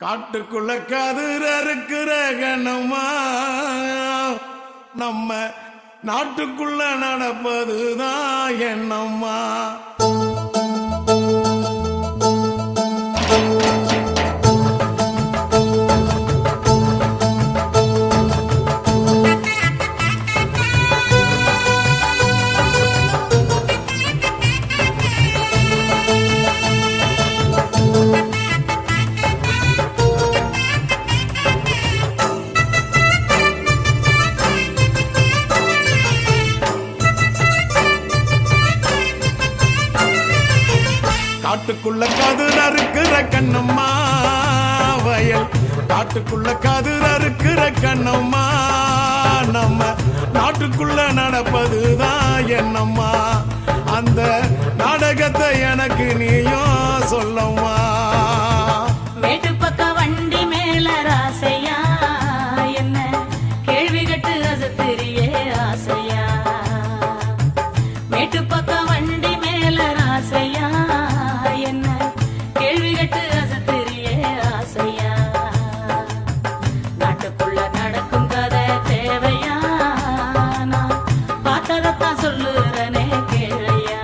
காட்டுக்குள்ள கதிர் அறுக்கிற கணமா நம்ம நாட்டுக்குள்ள நடப்பதுதான் என்னம்மா. காட்டுக்குள்ள கதிர் அறுக்கிற கண்ணம்மா வயல், காட்டுக்குள்ள கதிர் அறுக்கிற கண்ணம்மா நம்ம நாட்டுக்குள்ள நடப்பதுதான் என்னம்மா. அந்த நாடகத்தை எனக்கு நீயும் சொல்லம்மா. மேட்டு பக்க வண்டி மேல ராசையா, என்ன கேள்வி கட்டு அசத்திரியே ஆசையா. மேட்டு பக்க வண்டி மேல ராசையா, என்ன கேள்வி கட்டு அசத்திரியே ஆசையா. நாட்டுக்குள்ள நடக்கும் கதை தேவையா, நான் பார்த்ததான் சொல்லுறனே கேளையா.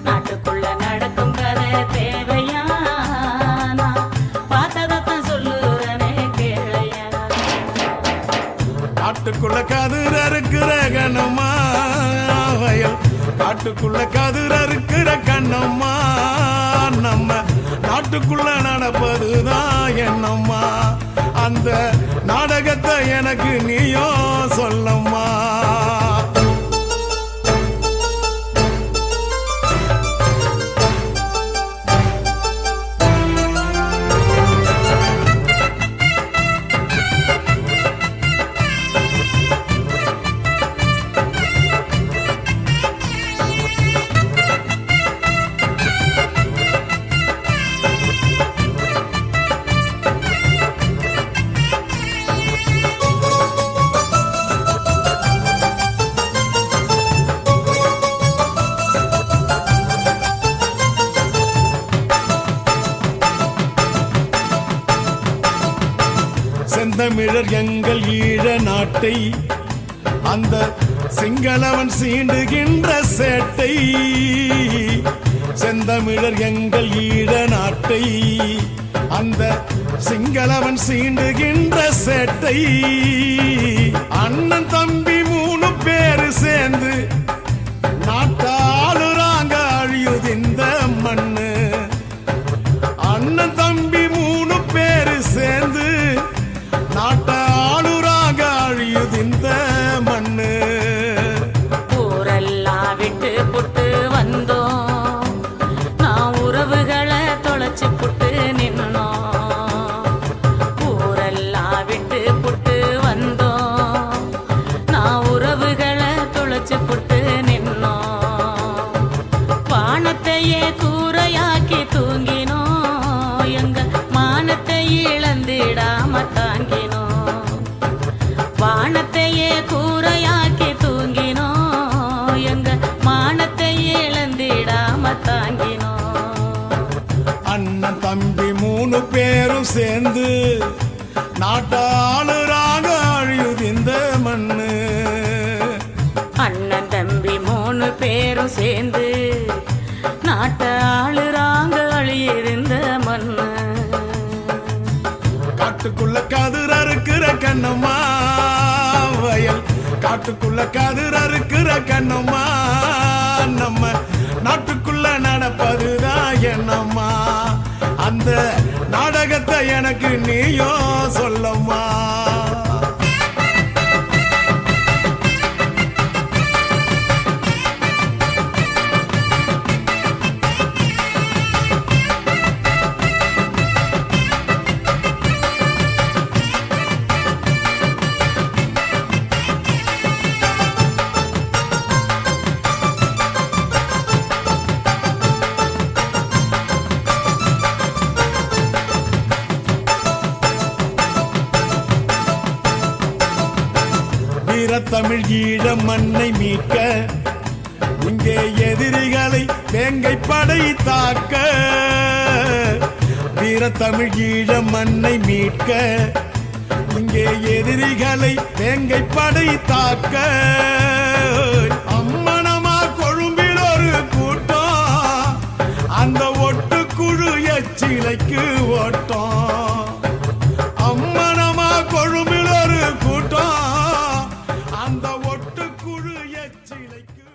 நாட்டுக்குள்ள நடக்கும் கதை தேவையா, நான் பார்த்ததான் சொல்லுறனே கேளையா. காட்டுக்குள்ள கதிர் அறுக்கிற கண்ணம்மா வயல், காட்டுக்குள்ள கதிர் அறுக்கிற கண்ணம்மா நம்ம நாட்டுக்குள்ள நடப்பதுதான் என்னம்மா. அந்த நாடகத்தை எனக்கு நீயும் சொல்லம்மா. செந்தமிழர் எங்கள் ஈழ நாட்டை அந்த சிங்களவன் சீண்டுகின்ற சேட்டை. செந்தமிழர் எங்கள் ஈழ நாட்டை அந்த சிங்களவன் சீண்டுகின்ற சேட்டை. அண்ணன் தம்பி 3 பேரு சேர்ந்து நாட்டாளுறாங்க அழியுது இந்த மண்ணு. அண்ணன் தம்பி 3 பேரு சேர்ந்து நாட்டாளுறாக அழியுது இந்த மண்ணு. ஊரெல்லாம் விட்டு புட்டு வந்தோம், நான் உறவுகளை தொலைச்சு புட்டு நின்னோம். ஊரெல்லாம் விட்டு புட்டு வந்தோம், நான் உறவுகளை தொலைச்சு புட்டு நின்னோம். வானத்தையே கூரையாக்கி தூங்கினோம், எங்க மானத்தை இழந்திடாம தாங்கினோம். வானத்தையே கூரையாக்கி தூங்கினோம், எங்க மானத்தை இழந்திடாம தாங்கினோம். அண்ணன் தம்பி 3 பேரும் சேர்ந்து நாட்டாளுறாக அழியுது இந்த மண்ணு. அண்ணன் தம்பி 3 பேரும் சேர்ந்து நாட்டாளுறாங்க அழியிருந்த மண்ணு. காட்டுக்குள்ள கதிர் அறுக்கிற கண்ணம்மா வயல், காட்டுக்குள்ள கதிர் அறுக்கிற கண்ணம்மா நம்ம நாட்டுக்குள்ள நடப்பதுதான் என்னம்மா. அந்த நாடகத்தை எனக்கு நீயும் சொல்லம்மா. தமிழ் ஈழ மண்ணை மீட்க இங்கே எதிரிகளை வேங்கை படை தாக்க வீர தமிழ் ஈழ மண்ணை மீட்க இங்கே எதிரிகளை வேங்கை படை தாக்க அம்மனமா கொழும்பில் ஒரு கூட்டம் அந்த ஒட்டுக்குழு எச்சிலைக்கு ஓட்டம் அம்மனமா கொழும்பில் ஒரு கூட்டம் அந்த ஒட்டுக்குழு எச்சிலைக்கு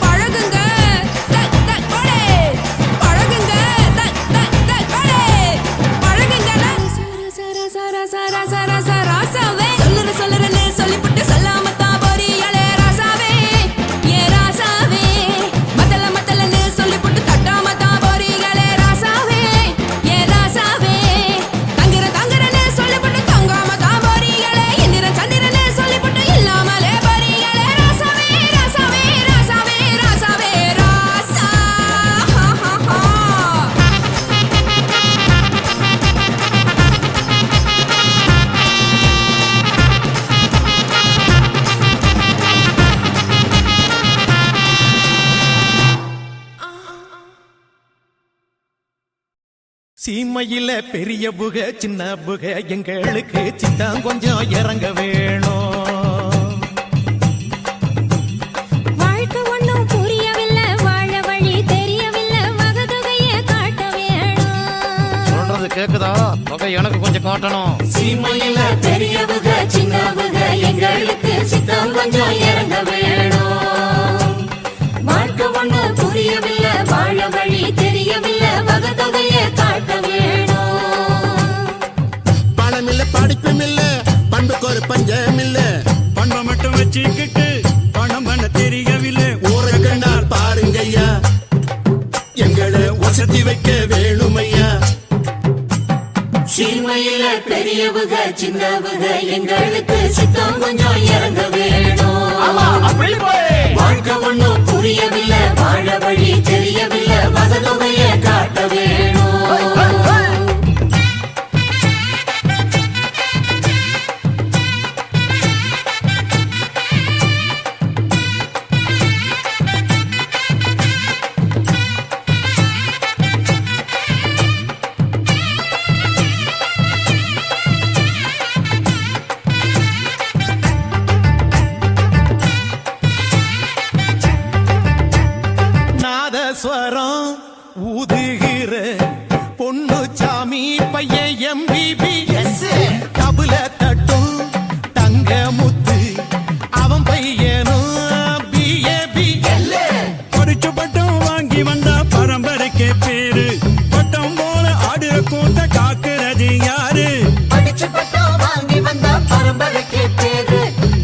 பழகுங்க சீமையில பெரிய புக சின்ன புக எங்களுக்கு சித்தான் கொஞ்சம் இறங்க வேணும். வாழ்க்கை ஒண்ணும் புரியவில்லை, வாழ வழி தெரியவில்லை, வகதொகையை காட்ட வேணும். சொல்றது கேக்குதா? தொகை எனக்கு கொஞ்சம் காட்டணும். சீமையில பெரிய புக சின்ன புக எங்களுக்கு சித்தம் கொஞ்சம் இறங்க வேணும். வாழ்க்கை ஒண்ணும் புரியவில்லை, வாழ வழி தெரியவில்லை, வகதொகையை காட்ட வேணும். பணம் இல்ல படிப்பும் இல்ல, பண்புக்கு ஒரு பஞ்சம் இல்ல. பண்பை மட்டும் வச்சுக்கிட்டு பணம் பண்ண தெரியவில்லை. ஊரை கண்டால் பாருங்க ஐயா, எங்களை வசதி வைக்க வேணும் ஐயா. சீமையில பெரியவுக சின்னவுக எங்களுக்கு சித்தம் கொஞ்சம் இறங்க வேணும். வாழ்க்கை ஒண்ணும் புரியவில்லை, வாழ வழி தெரியவில்லை, வகதொகையை காட்ட வேணும். நாதஸ்வரம் ஊதுகிற பொண்ணு சாமி பையன் எம்பிபி தபுல தட்டும் தங்க முத்து அவன் பையனும் பிஏபி. படிச்ச பட்டம் வாங்கி வந்தா பரம்பரைக்கே பேரு. பட்டம் போல ஆடுற கூட்ட காக்குறது யாரு? படிச்சு பட்டம் வாங்கி வந்த பரம்பரைக்கு பேரு.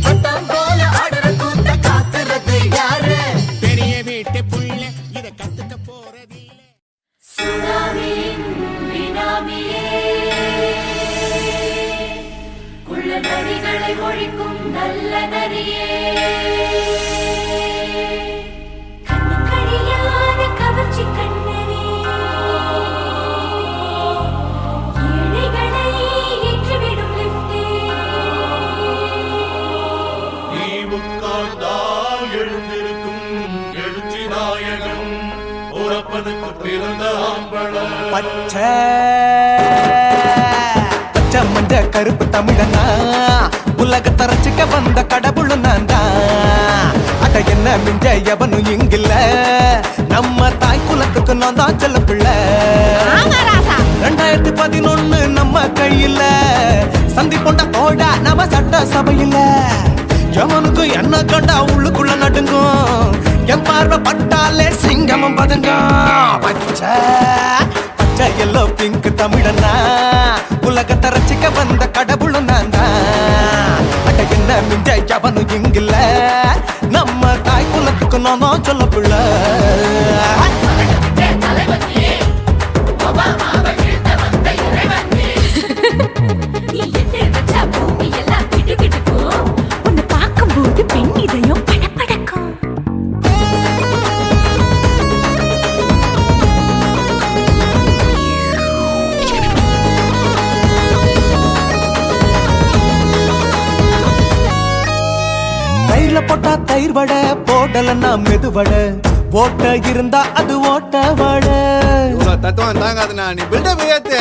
பட்டம் போல ஆடுற கூட்ட காத்துறது யாரு? பெரிய வீட்டு புள்ள இத கத்துக்க போறது. சுனாமியின் பினாமியே, குள்ள நரிகளை ஒழிக்கும் நல்ல நரியே, கண்ணுக்கழியாத கவர்ச்சி கண்ணனே, ஏழைகளை ஏற்றிவிடும் லிப்டே. நீ உட்கார்ந்தால் எழுந்திருக்கும் எழுச்சி நாயகன் உறப்பனுக்கு பிறந்த ஆம்பளம். பச்சை பச்சை மஞ்ச கருப்பு தமிழனா உலகத்தை ரசிக்க வந்த கடவுள் நான் தான். அட என்ன மிஞ்ச எவனும் இங்கில்ல, நம்ம தாய் குலத்துக்கு நான் தான் செல்ல பிள்ளை. 2011 நம்ம கையில சந்தி பொண்ட தோடா நம்ம சட்ட சபையில. எவனுக்கு என்ன கண்டா உள்ளுக்குள்ள நடுங்கும், என் பார்வை பட்டாலே சிங்கமும் பதுங்கும். பச்சை பச்சை எல்லோ பிங்க் தமிழனா உலகத்தை ரசிக்க வந்த கடவுளும் நான் தான். அட என்ன மிஞ்ச எவனும் இங்கில்ல, நம்ம தாய் குலத்துக்கு நான் தான் சொல்ல பிள்ளை. நீ எட்டு வச்சா பூமி எல்லாம் கிடுகிடுக்கும், உன்னை பார்க்கும்போது பெண் இதயம் படபடக்கும். தயிர்ல போட்டா தயிர் வடை, போடலன்னா மெதுவடை, ஓட்ட இருந்தா அது ஓட்ட வடை. தத்துவம் தாங்காதுண்ணா, நீ பில்டப் ஏத்து.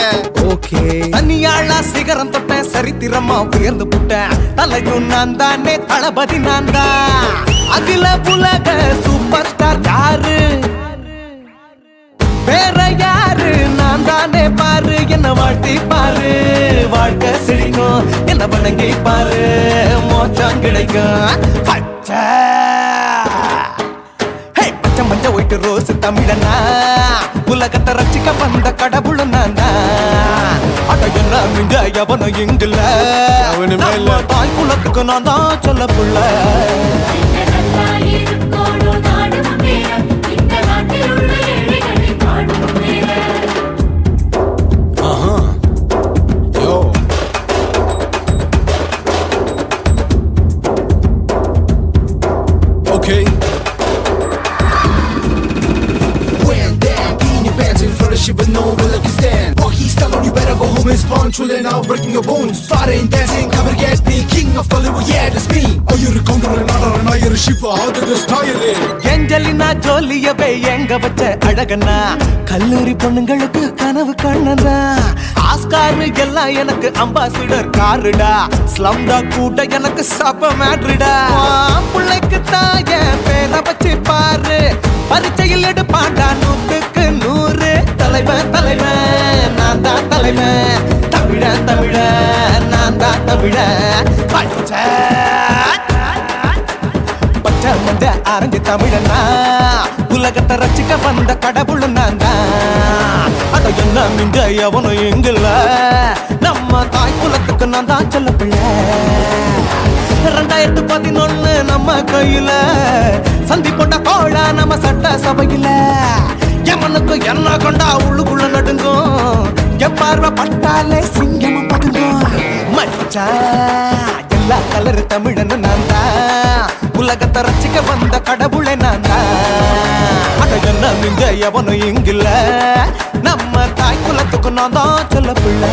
ஓகே தனியாளா சிகரம் தொட்டேன், சரித்திரமா உயர்ந்து புட்டேன். தலையும் நான் தானே, தளபதி நான் தான். அகில உலக சூப்பர் ஸ்டார் யாரு? வேற யாரு? நான் தானே பாரு, என்ன வாழ்த்தி பாரு. வாழ்க்கை சிரிக்கும், என்ன வணங்கி பாரு, மோச்சம் கிடைக்கும். பச்சை பச்சை மஞ்ச ஒயிட்டு ரோஸ் தமிழனா உலகத்தை ரசிக்க வந்த கடவுள் நான் தான். அட என்ன மிஞ்ச எவனும் இங்கில்ல, அவனுமே இல்ல. நம்ம தாய் குலத்துக்கு நான் தான் சொல்ல புள்ள. இந்த நல்லா இருக்கோடும் நாடு முன்னேற, இந்த நாட்டில் உள்ள ஏழைகளை பாடு முன்னேற. யோ Okay. When that in your pants in front of shit, but no one like you stand. Or he's telling you better go home and spawn chillin' out, breaking your bones. Fighting, dancing, cover get me, king of Hollywood, yeah, that's me. Oh, you're a counter, another, you're a ship, how to destroy it. Angelina ஜோலியவே எங்க வச்ச அழகனா கல்லூரி பொண்ணுங்களுக்கு கனவு கண்ணனா Oscar எல்லாம் எனக்கு ambassador காருடா ஸ்லம்டா கூட எனக்கு சப்ப மேட்ருடா பிள்ளைக்கு தாய பேரை வச்சு பாரு பரீட்சையில் எடுப்பாண்டா 100க்கு 100 தலைவன் தலைவன் நான் தான் தலைவன் தமிழன் தமிழன் நான் தான் தமிழன் பச்சை மஞ்ச ஆரஞ்சு தமிழனா உலகத்தை ரசிக்க வந்த கடவுள் நான் தான் அட என்ன மிஞ்ச எவனும் எங்கல்ல நம்ம தாய் குலத்துக்கு நான் தான் சொல்ல பிள்ளை 2011 நம்ம கையில சந்தி போட்ட கோழா நம்ம சட்ட சபையில எமனுக்கு என்ன கொண்டா உள்ளுக்குள்ள நடுங்கும் எப்பார்வ பட்டாலே சிங்கமும் பதுங்கும் மச்சான் எல்லா கலர் தமிழன் நான் தான் உலகத்தை ரசிக்க வந்த கடவுளை நான் தான் அட என்ன மிஞ்ச எவனும் இங்கில்ல நம்ம தாய் குலத்துக்கு நான் தான் சொல்ல பிள்ளை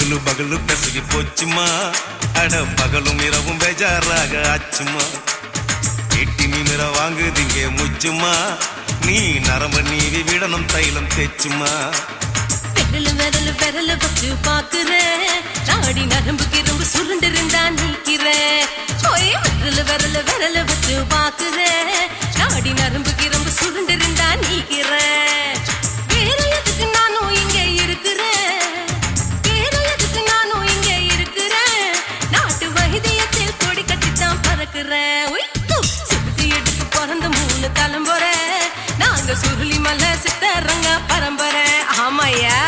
பகலு பகலு பெசகி போச்சுமா அட பகலும் இரவும் பேஜாராக ஆச்சுமா எட்டி நிமிர வாங்குதிங்க முச்சுமா நீ நரம்ப நீவி விடணும் தைலம் தேச்சுமா விரல் விரல் விரல் வச்சு பாக்குறேன் நாடி நரம்பு கிரம்பு சுருண்டிருந்தா நீக்கிறேன் ஓய் விரல் விரல் விரல் வச்சு பாக்குறேன் நாடி நரம்பு கிரம்பு சுருண்டிருந்தா நீக்கிறேன் வேற எதுக்கு நானும் இங்க இருக்கிறேன் வேற எதுக்கு நானும் இங்க இருக்கிறேன் நாட்டு வைத்தியத்தில் கொடி கட்டித்தான் பறக்கிறேன் சுத்தி எடுத்து பிறந்த 3 தலைமுறை நாங்க சுருளி மலை சித்தரங்க பரம்பரை ஆமாயா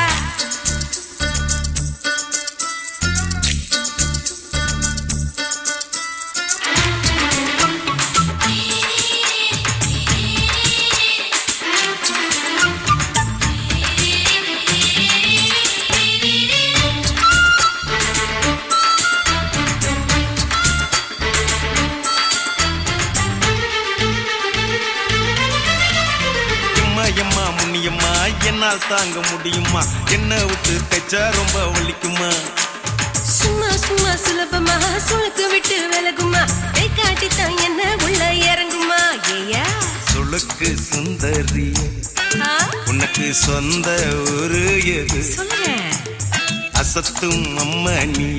எம்மா முன்னியம்மா என்னால் தாங்க முடியுமா என்ன விட்டு தைச்சா ரொம்ப வலிக்குமா சும்மா சும்மா சுலபமா சுளுக்கு விட்டு விலகுமா கை காட்டித்தான் என்ன உள்ள இறங்குமா ஏயா சுளுக்கு சுந்தரி உனக்கு சொந்த ஊரு எது சொல்றேன் அசத்தும் அம்மா நீ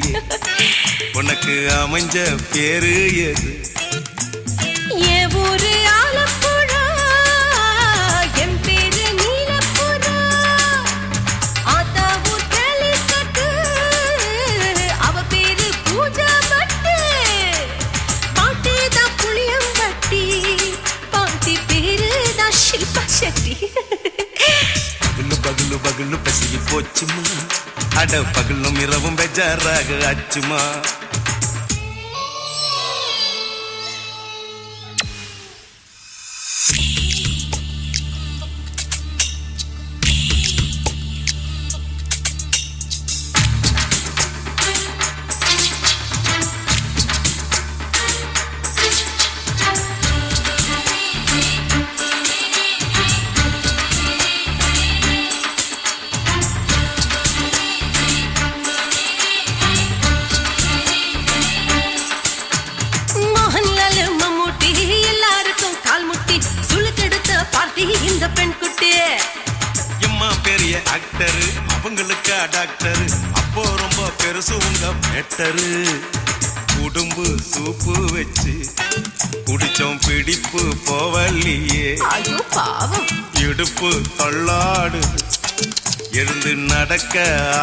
உனக்கு அமைஞ்ச பேரு எது ஏ ஊரு ஆலப்புழா என் பேரு நீலப்புறா ஆத்தா ஊர் கேலிக்கட்டு அவ பேரு பூஜா பட்டு பாட்டி தான் புளியம்பட்டி பாட்டி பேரு தான் ஷில்பா செட்டி பகலு பகலு பகலு பசிக்கு போச்சுமா அட பகலும் இரவும் பெஜாராக ஆச்சுமா இந்த பெண் குட்டி எம்மா பெரிய ஆக்டரு அவங்களுக்கா டாக்டரு அப்போ ரொம்ப பெருசு உங்க மேட்டரு உடும்பு சூப்பு வச்சு குடிச்சோம் பிடிப்பு போவல்லையே ஐயோ பாவம் இடுப்பு தள்ளாடு எழுந்து நடக்க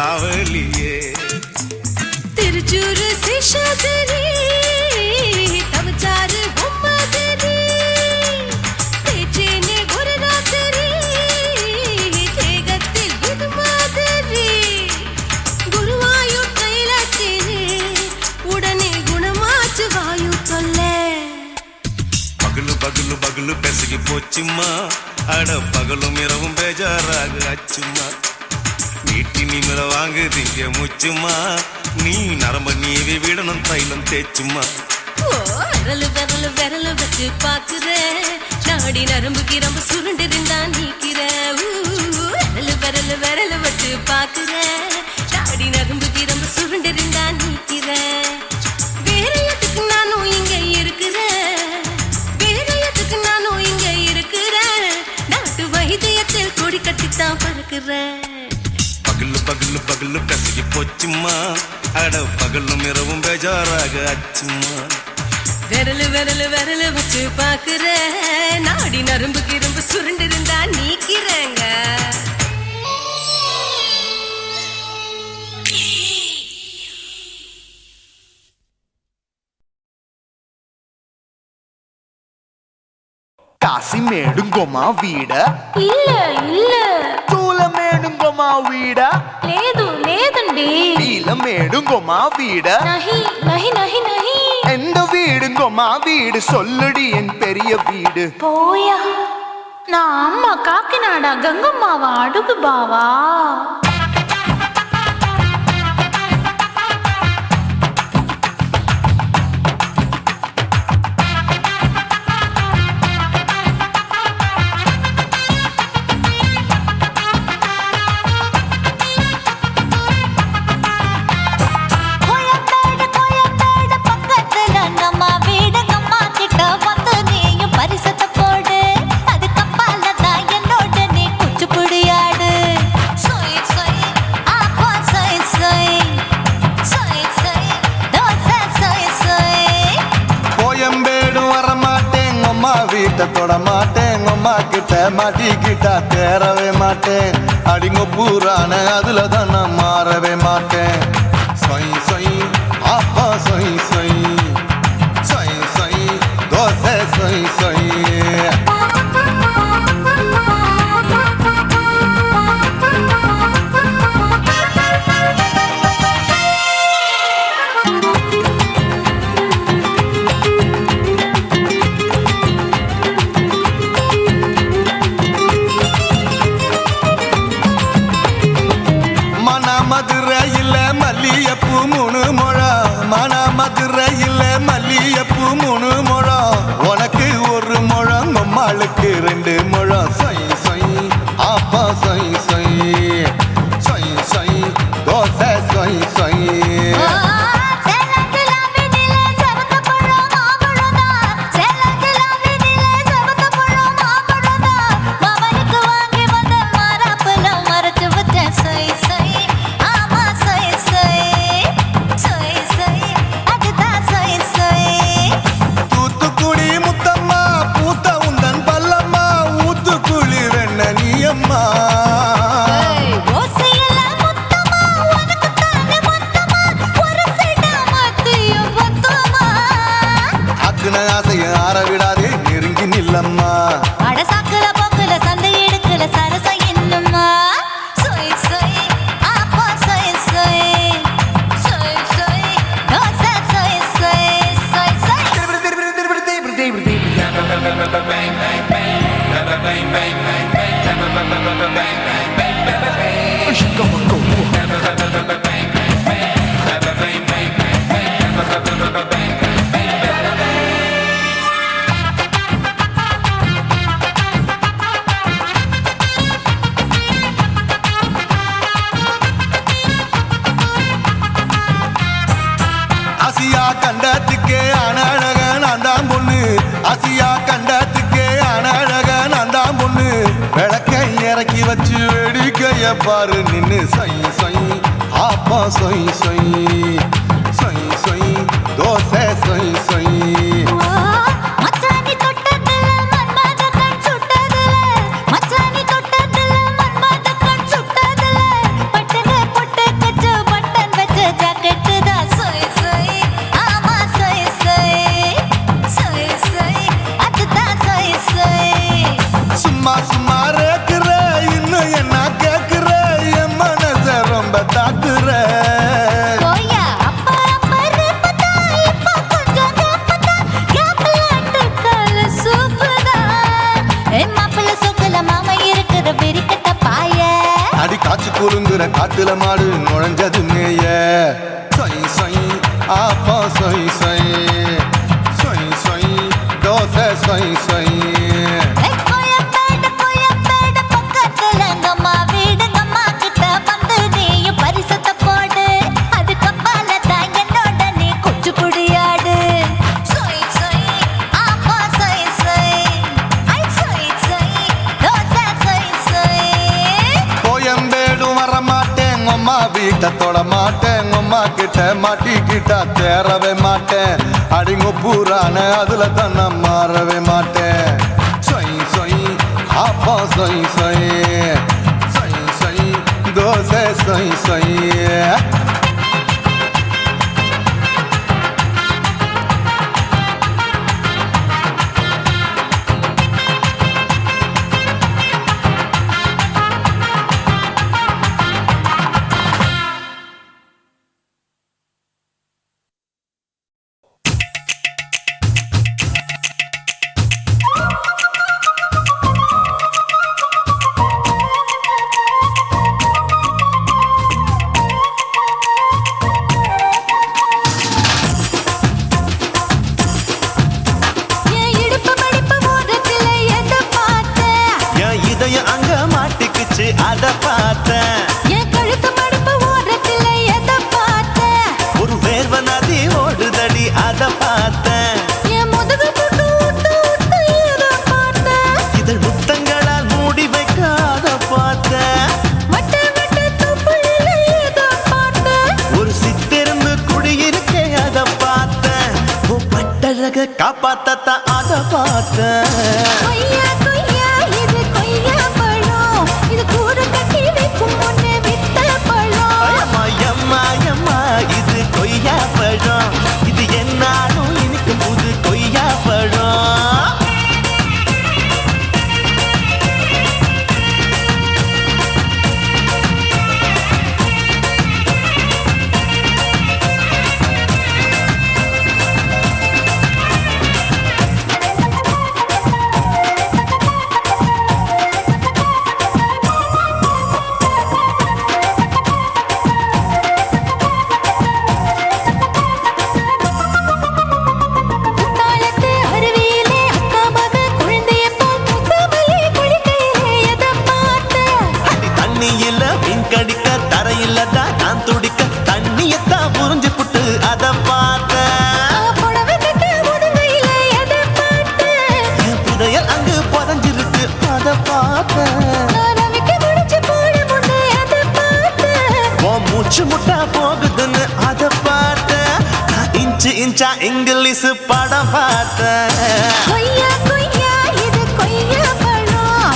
ஆவலியே திருச்சூரு சிஷாதிரி தவச்சாரு பொம்மதிரி தேச்சேனே ஒரு ராத்திரி தேகத்தில் இது மாதிரி குருவாயூர் கைலாச்சினே உடனே குணமாச்சு வாயு சொல்ல பகலு பகலு பகலு பெசகி போச்சுமா அட பகலும் இரவும் பேஜாராக ஆச்சுமா நீட்டி நிமிர வாங்குதிங்க முச்சுமா நீ நரம்ப நீவி விடணும் தைலம் தேச்சுமா விரல் விரல் விரல் வச்சு பாக்குறேன் நாடி நரம்பு கிரம்பு சுருண்டிருந்தா நீக்கிறேன் விரல் விரல் விரல் வச்சு பாக்குறேன் நாடி நரம்பு கிரம்பு சுருண்டிருந்தா நீக்கிறேன் வேற எதுக்கு நானும் இங்க இருக்கிறேன் வேற எதுக்கு நானும் இங்க இருக்கிறேன் நாட்டு வைத்தியத்தில் கொடி கட்டித்தான் பறக்கிறேன் பகலு பகலு பகலு கசகி போச்சுமா அட பகலும் இரவும் பேஜாராக ஆச்சுமா விரல் விரல் விரல் வச்சு பாக்குறேன் நாடி நரம்பு கிரம்பு சுருண்டிருந்தா நீக்கிறேங்க కాశీమేడుంగోమా వీడ இல்ல இல்ல చూలమేడుంగోమా వీడ లేదు లేదండి నీలమేడుంగోమా వీడ నహి నహి నహి నహి எந்த வீடுங்கோமா வீடு சொல்லுடி என் பெரிய வீடு పోయా నా అమ్మ కాకినాడ గంగమ్మావా అడుగు బావా வீட்டை தொட மாட்டேன் அம்மா கிட்ட மாட்டிக்கிட்டா தேரவே மாட்டேன் அடிங்க பூரான அதுல தான் நான் மாறவே மாட்டேன் சொய் சொய் அப்பா சொய் சொய் சொய் சொய் தோசை சொய் சொய் மதுரையில் மல்லியப்பூ 3 முழம் மன மதுரையில் மல்லியப்பூ 3 முழம் உனக்கு 1 முழம் அம்மாளுக்கு 2 முழம் சொய் சொய் அப்பா சொய் சொய் சொய் சொய் தோசை சொய் சொய் ஆரவிடாதே நெருங்கி நில்லம்மா அடசாக்குல போக்குல சந்தை எடுக்கல சரச என்னம்மா சொய் சொய் அப்பா சொய் சொய் சொய் சொய் தோசை சொய் சொய் சொய் சொய் ஆசியா கண்டத்துக்கே அனழக நான் தான் பொண்ணு ஆசியா கண்டத்துக்கே அனழக நான் தான் பொண்ணு விளக்கை இறக்கி வச்சு வேடிக்கைய பாரு நின்னு சொய் சொய் ஆப்பா சொய் சொய் சொய் சொய் தோசை சொய் சொய் சும்மா சும்மா ரேக்குற இன்னும் என்ன கேக்குற என் மனச ரொம்ப தாக்குற அடி காய்ச்சி குறுங்குற காட்டுல மாடு நுழைஞ்சது மேய சொய் சொய் ஆப்பா சொய் சொய் சொய் சொய் தோசை சொய் சொய் வீட்டை தொட மாட்டேன் அம்மா கிட்ட மாட்டிக்கிட்டா தேரவே மாட்டேன் அடிங்க பூரான அதுல தான் நான் மாறவே மாட்டேன் சொய் சொய் அப்பா சொய் சொய் சொய் சொய் தோசை சொய் சொய் அத பார்த்தேன் என் கழுத்து மடிப்பு ஓரத்துல எதை பார்த்தேன் ஒரு வேர்வ நதி ஓடுதடி அத பார்த்தேன் என் முதுகு புட்டு விட்டு விட்டு எதை பார்த்தேன் இதழ் முத்தங்களால் மூடி வைக்க அத பார்த்தேன் வட்ட வட்ட துப்புல எதை பார்த்தேன் ஒரு சித்திருந்து குடியிருக்கே அத பார்த்தேன் பட்டழக காப்பாத்தத்தான் அத பார்த்தேன் மூச்சு முட்டா போகுதுன்னு அத பார்த்தேன். நான் இன்ச்சு இன்ச்சா இங்கிலீஷ் படம் பார்த்தேன். கொய்யா கொய்யா இது கொய்யா பழம்,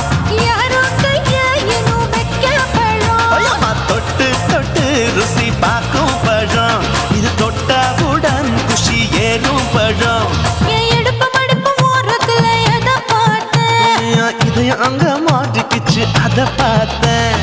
யாரோ கையா இன்னும் வைக்க பழம். ஐயம்மா, தொட்டு தொட்டு ருசி பார்க்கும் பழம், இது தொட்டாவுடன் குஷி ஏறும் பழம். என் இடுப்பு மடுப்பு ஓரத்துல எதை பார்த்தேன், இதயம் அங்க மாட்டிக்கிச்சு அத பார்த்தேன்.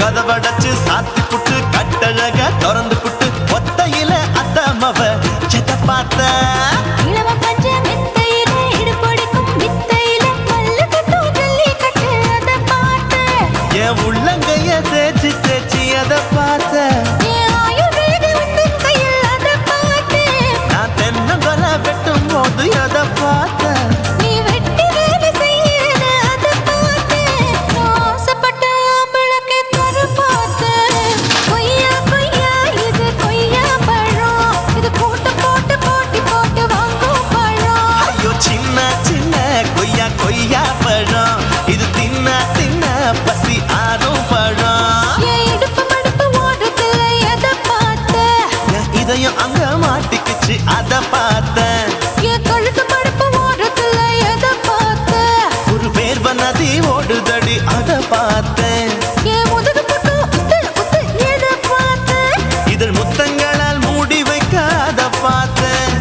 கதவடைச்சு சாத்தி புட்டு கட்டழக திறந்து புட்டு ஒத்தையில அத்தமவ செத்த பார்த்த. இளவ பஞ்ச மெத்தையில இடுப்பொடிக்கும் வித்தையில மல்லு கட்டும் ஜல்லி கட்டு அதை பார்த்தேன். என் உள்ளங்கைய தேய்ச்சி தேய்ச்சி அத பார்த்த. என் ஆயுர்வேத உந்தன் கையில் அதை பார்த்தேன். நான் தென்னங்கொலை வெட்டும் போது அத பார்த்த. நீ வெட்டி வேலை செய்யறது அதை பார்த்தேன். நான் ஆசைப்பட்ட ஆம்பளுக்கு தர பார்த்தேன். கொய்யா கொய்யா இது கொய்யா பழம், இது போட்டு போட்டு போட்டி போட்டு வாங்கும் பழம். ஐயோ சின்ன சின்ன கொய்யா கொய்யா பழம், இது தின்ன தின்ன பசி ஆறும் பழம். என் இடுப்பு மடுப்பு ஓரத்துல எதை பார்த்தேன், என் இதயம் அங்க மாட்டிக்கிச்சு அத பார்த்தேன். என் கழுத்து மடுப்பு ஓரத்துல எதை பார்த்தேன், ஒரு வேர்வ நதி ஓடுதடி அத பார்த்தேன். என் முதுகு புட்டு உத்து உத்து எதை பார்த்தேன், இதழ் முத்தங்களால் மூடி வைக்க அத பார்த்தேன்.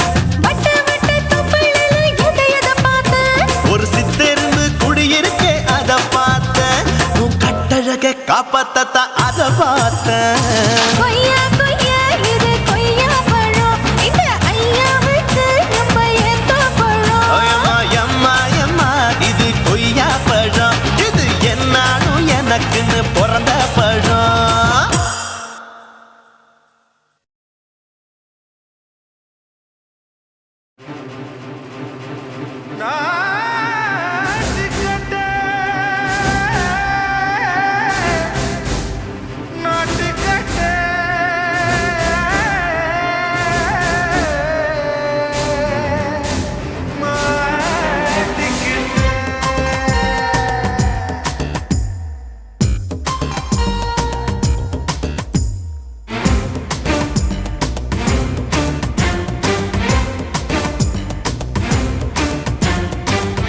வட்ட வட்ட தொப்பையில எதை பார்த்தேன், ஒரு சித்தெரும்பு குடியிருக்கே அத பார்த்தேன். உன் கட்டழக காப்பாத்தத்தா அத பார்த்தேன். கொய்யா கொய்யா இது கொய்யா பழம், இந்த ஐயாவுக்கு நம்ம ஏத்த பழம். ஐயம்மா எம்மா எம்மா இது கொய்யா பழம், இது என்னாலும் எனக்குன்னு பிறந்த பழம்.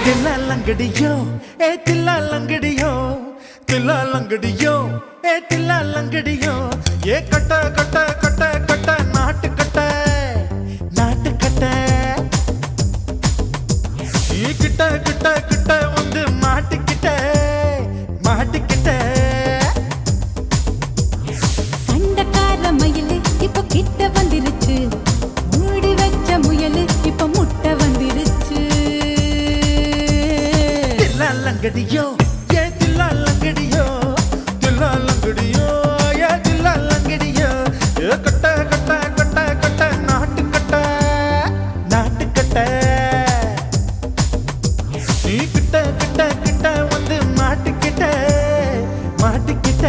தில்லாலங்கடியோ ஏ தில்லாலங்கடியோ, தில்லாலங்கடியோ ஏ தில்லாலங்கடியோ, ஏ கட்ட கட்ட கட்ட கட்ட நாட்டு கட்ட நாட்டு கட்ட. நீ கிட்ட கிட்ட கிட்ட வந்து மாட்டிக்கிட்ட மாட்டிக்கிட்ட. சண்டக்கார மயிலு இப்ப கிட்ட வந்துருச்சு, மூடி வச்ச முயலு இப்ப முட்டை வந்துருச்சு. தில்லாலங்கடியோ ஏ தில்லாலங்கடியோ, தில்லாலங்கடியோ ஏ தில்லாலங்கடியோ, ஏ கட்ட கட்ட கட்ட கட்ட நாட்டு கட்ட நாட்டு கட்ட. நீ கிட்ட கிட்ட கிட்ட வந்து மாட்டிக்கிட்ட மாட்டிக்கிட்ட.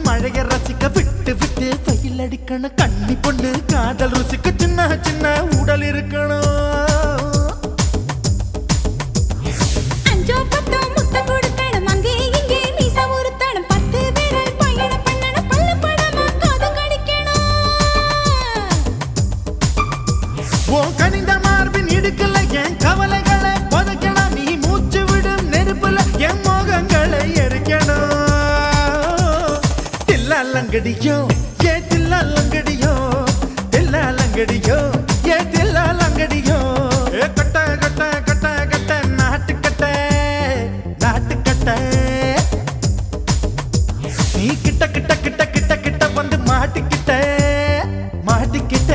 மழைய ரசிக்க விட்டு விட்டு வெயில் அடிக்கணும். கண்ணி பொண்ணு காதல் ருசிக்க சின்ன சின்ன உடல் இருக்கணும். அஞ்சோ பத்தோ முட்டை கொடுக்கணும், அங்கே இங்கே மீசா உருத்தணும், 10 விரல் பயணம் பண்ணணும், பல்ல படமா காது கடிக்கணும். ஓ கனிந்த மார்பின் இடுக்கல என் கவலைகளை புதைக்கணும் நீ மூச்சு விடும் நெருப்புல என் மோகங்களை எரிக்கணும் தில்லாலங்கடியோ ஏ தில்லாலங்கடியோ தில்லாலங்கடியோ ஏ தில்லாலங்கடியோ கட்ட கட்ட கட்ட கட்ட நாட்டுக்கட்ட நாட்டுக்கட்ட நீ கிட்ட கிட்ட கிட்ட கிட்ட கிட்ட வந்து மாட்டிக்கிட்ட மாட்டிக்கிட்ட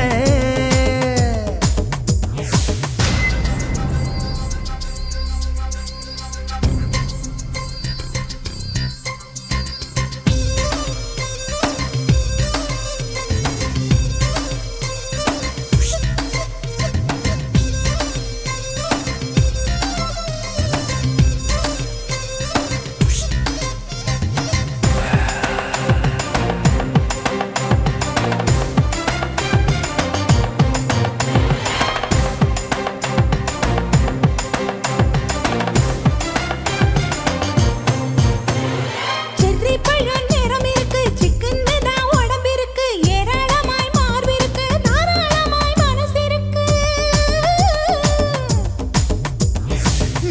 செர்ரி பழம் நிறம் இருக்கு சிக்கன்னு தான் உடம்பிருக்கு ஏராளமாய் மார்பிருக்கு தாராளமாய் மனசிருக்கு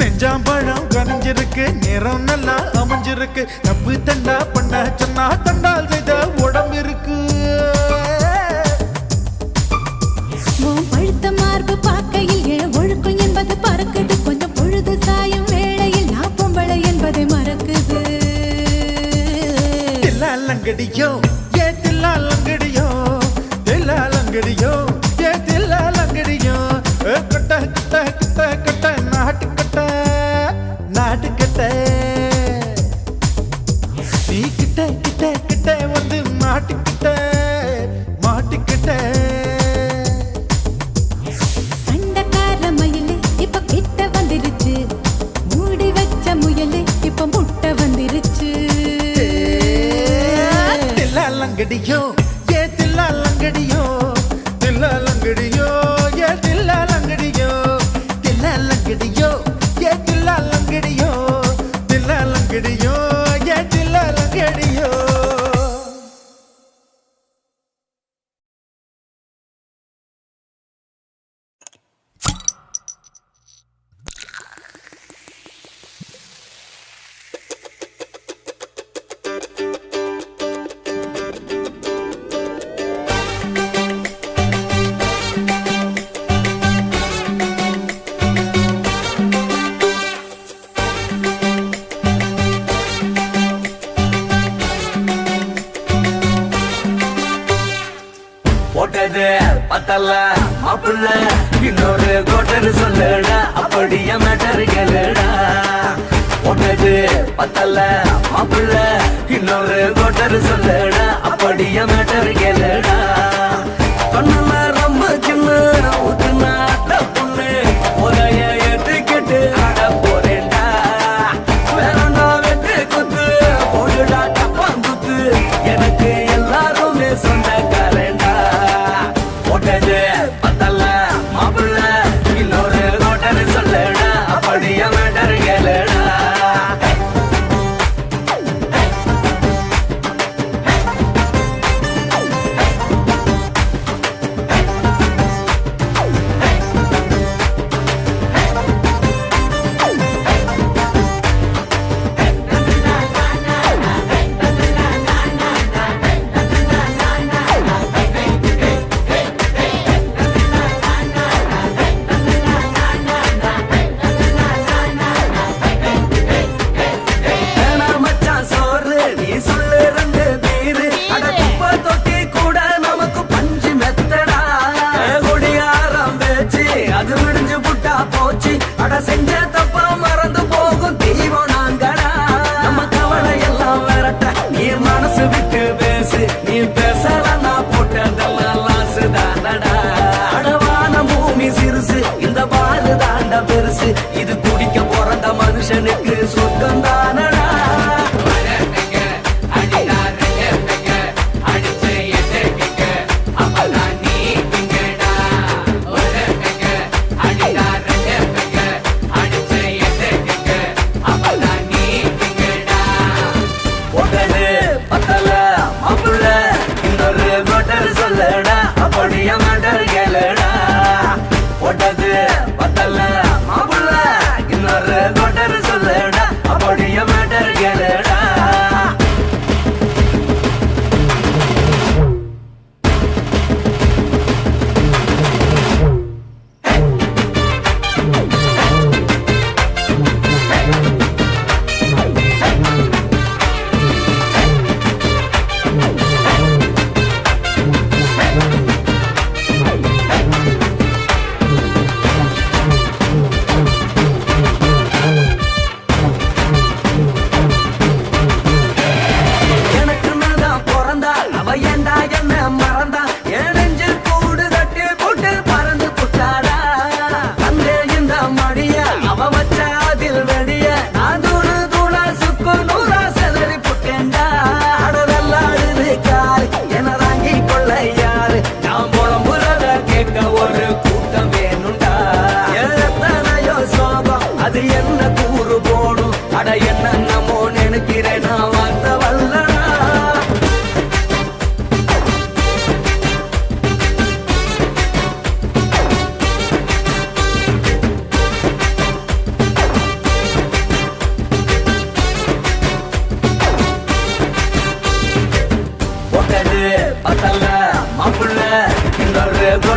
நெஞ்சாம்பழம் கனிஞ்சிருக்கு நிறம் நல்லா அமைஞ்சிருக்கு தப்பு தண்டா பண்ண சொன்னா தண்டால் செய்த உடம்பு இருக்கு உன் பழுத்த மார்பு பார்க்கையில் என் ஒழுக்கம் என்பது பறக்குது கொஞ்சம் பொழுது சாயும் வேளையில் நான் பொம்பளை என்பதை மறக்குது தில்லாலங்கடியோ ஏ தில்லாலங்கடியோ தில்லாலங்கடியோ ஏ தில்லாலங்கடியோ கட்ட கட்ட கட்ட கட்ட நாட்டுக்கட்ட நாட்டுக்கட்ட நீ கிட்ட கிட்ட கிட்ட வந்து மாட்டிக்கிட்ட மாட்டிக்கிட்ட சண்டைக்கார மயிலு இப்ப கிட்ட வந்துருச்சு மூடி வச்ச முயலு இப்ப முட்டை வந்துருச்சு தில்லாலங்கடியோ ஏ தில்லாலங்கடியோ தில்லாலங்கடியோ ஏ தில்லாலங்கடியோ தில்லாலங்கடியோ ஏ தில்லாலங்கடியோ தில்லாலங்கடியோ ஏ தில்லாலங்கடியோ போட்டது பத்தல்ல மாப்பிள்ள இன்னொரு கோட்டர் சொல்லுடா அப்படியே மேட்டர் கேளுடா போட்டது பத்தல்ல மாப்பிள்ள இன்னொரு கோட்டர் சொல்லுடா அப்படியே மேட்டர் கேளுடா கண்ணுல ரொம்ப சின்ன ஊத்துனா பொண்ணு உரைய ஏத்துக்கிட்டு ஆட போறேன்டா வேறண்டா வெட்டு குத்து போடுடா டப்பாங்குத்து எனக்கு எல்லாருமே சொந்தக்காரண்டா போட்டது பத்தல்ல மாப்பிள்ள இன்னொரு கோட்டர் சொல்லுடா அப்படியே மேட்டர் கேளுடா வேணா மச்சான் சோறு நீ சொல்லு ரெண்டு பீரு அட குப்பை தொட்டி கூட நமக்கு பஞ்சு மெத்தடா குடியாரம் பேச்சு அது விடிஞ்சு புட்டா போச்சு அட செஞ்ச தப்பா மறந்து போகும் தெய்வம் நாங்கடா நம்ம கவலை எல்லாம் விரட்ட நீ மனசு விட்டு பேசு நீ பேசலாம் நான் போட்டதெல்லாம் லாசு தானடா அடவான பூமி சிறுசு இந்த பாலு தாண்ட பெருசு இது குடிக்க பிறந்த மனுஷனுக்கு சொர்க்கம் தானடா போட்டது பத்தல மாப்பிள்ள இன்னொரு கோட்டர் சொல்லடா அப்படியே மேட்டர் கேளுடா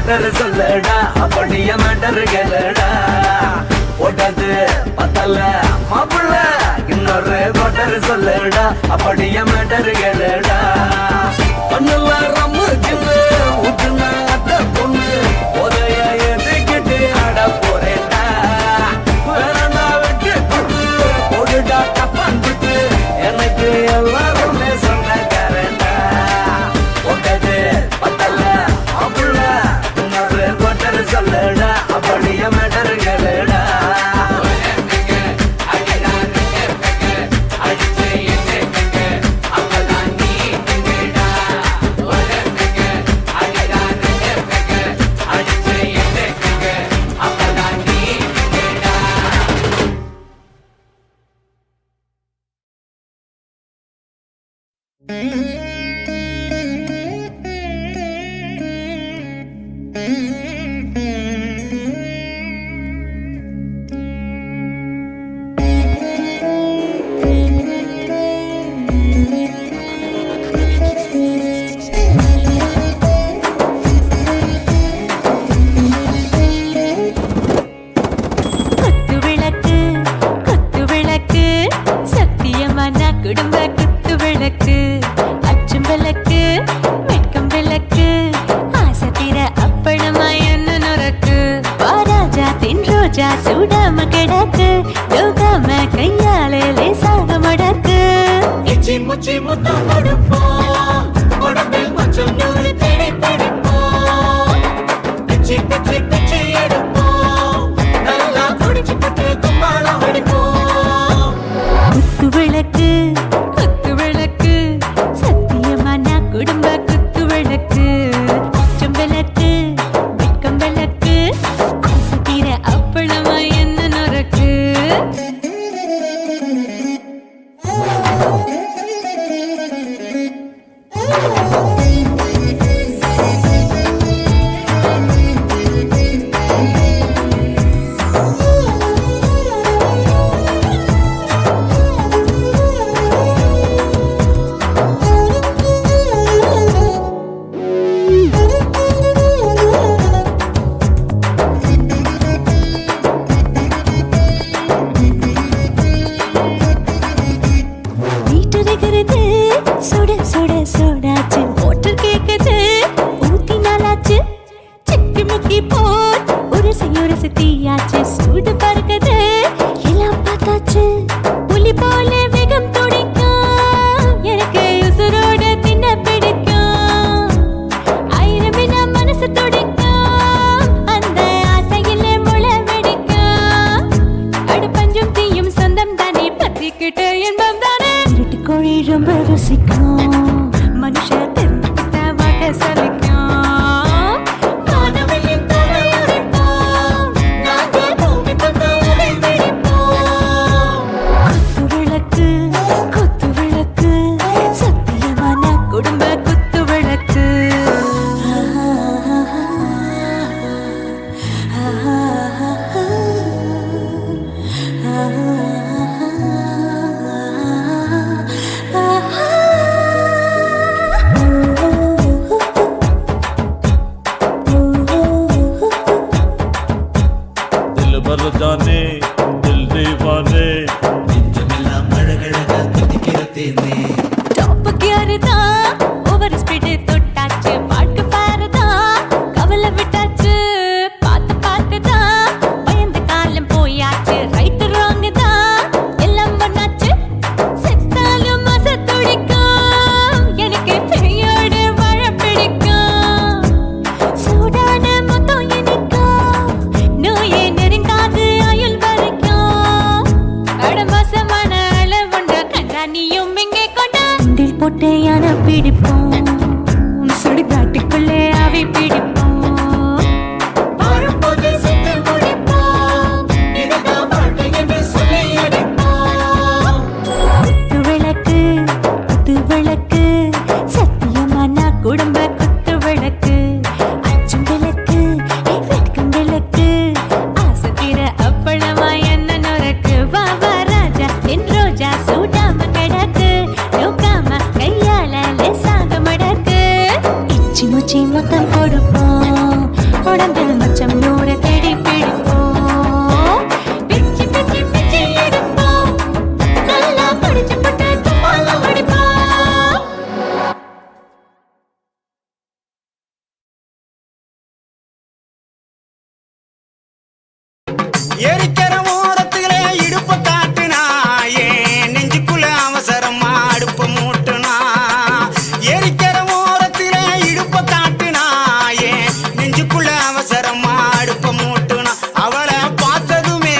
கோட்டர் சொல்லடா அப்படிய மேட்டர் கேளடா போட்டது பத்தல மாப்பிள்ள இன்னொரு கோட்டர் சொல்லடா அப்படிய மேட்டர் கேளடா கண்ணுல ரம்மு கிண்ணு ஊத்துனா அத்த பொண்ணு உதய எதுக்கிட்டு ஆட போறேன்டா வேறனா வெட்டி போட்டு போடுடா தப்பாந்துட்டு எனக்கு எல்லாருமே சொந்தக்காரன்டா போட்டது பத்தல மாப்பிள்ள இன்னொரு கோட்டர் சொல்லடா அப்படிய மேட்டர் கேளடா குடும்ப குத்து விளக்கு அச்சும் விளக்கு வெட்கம் விளக்கு ஆசை தீர அப்பளமா என்ன நுறக்கு பாராஜா தின் ரோஜா சூடாம கிடக்கு யோகாம கையாலே லேசாக மடக்கு இச்சி முச்சி முத்தம் கொடுப்போம் உடம்பில் மச்சம் நூறு தேடி பிடிப்போம் பிச்சி பிச்சி பிச்சி எடுப்போம் நல்லா குடிச்சு பட்டு கும்பாலம் அடிப்போம் குத்து விளக்கு குத்து விளக்கு சத்தியமான குடும்ப குத்து விளக்கு அச்சம் விளக்கு வெட்கம் விளக்கு ஆசை தீர அப்பளமா என்ன நுறக்கு சுட சுட சுடாச்சு மோட்டர் கேக்குது ஊத்தி நாளாச்சு சிக்கி முக்கி போல் உரசி தீயாச்சு சூடு பறக்குது எல்லாம் பார்த்தாச்சு புலி போல வேகம் துடிக்கும் எனக்கு உசுரோட தின்ன பிடிக்கும் ஆயிரம் மனசு துடிக்கும் அந்த ஆசையில முளை வெடிக்கும் அடு பஞ்சும் தீயும் சொந்தம் தானே பத்திக்கிட்டு என்பம் தானே இருட்டு கோழி ரொம்ப ருசிக்கும் மனுஷ தெரிஞ்சுக்கிட்ட வாக்க சலிக்கும் வானவெளியின் தலையுடைப்போம் நாங்கள் பூமி பந்து உடை வெடிப்போம் குத்து விளக்கு சத்தியமான குடும்ப குத்து விளக்கு दिल भर जाने दिल दीवाने நெஞ்சமெல்லாம் அழகழகா துடிக்கிறதேனே டாப் கியர் தான் ஓவர் ஸ்பீட் தொட்டாச்சு வாழ்க்கை பாரு தான் கவலை விட்டாச்சு பார்த்து தான் பயந்த காலம் போயாச்சு ரைட் ராங் தான் எல்லாம் பண்ணாச்சு செத்தாலும் மச துடிக்கும் எனக்கு பெரியோடு வாழ பிடிக்கும் சூடான மொத்தம் எனக்கும் நோயே நெருங்காது ஆயுள் எரிக்கிற ஓரத்திலே இடுப்ப காட்டுனா ஏன் நெஞ்சுக்குள்ள அவசரமா அடுப்ப மூட்டுனா எரிக்கிற ஓரத்திலே இடுப்ப காட்டுனா ஏன் நெஞ்சுக்குள்ள அவசரமா அடுப்ப மூட்டுனா அவளை பார்த்ததுமே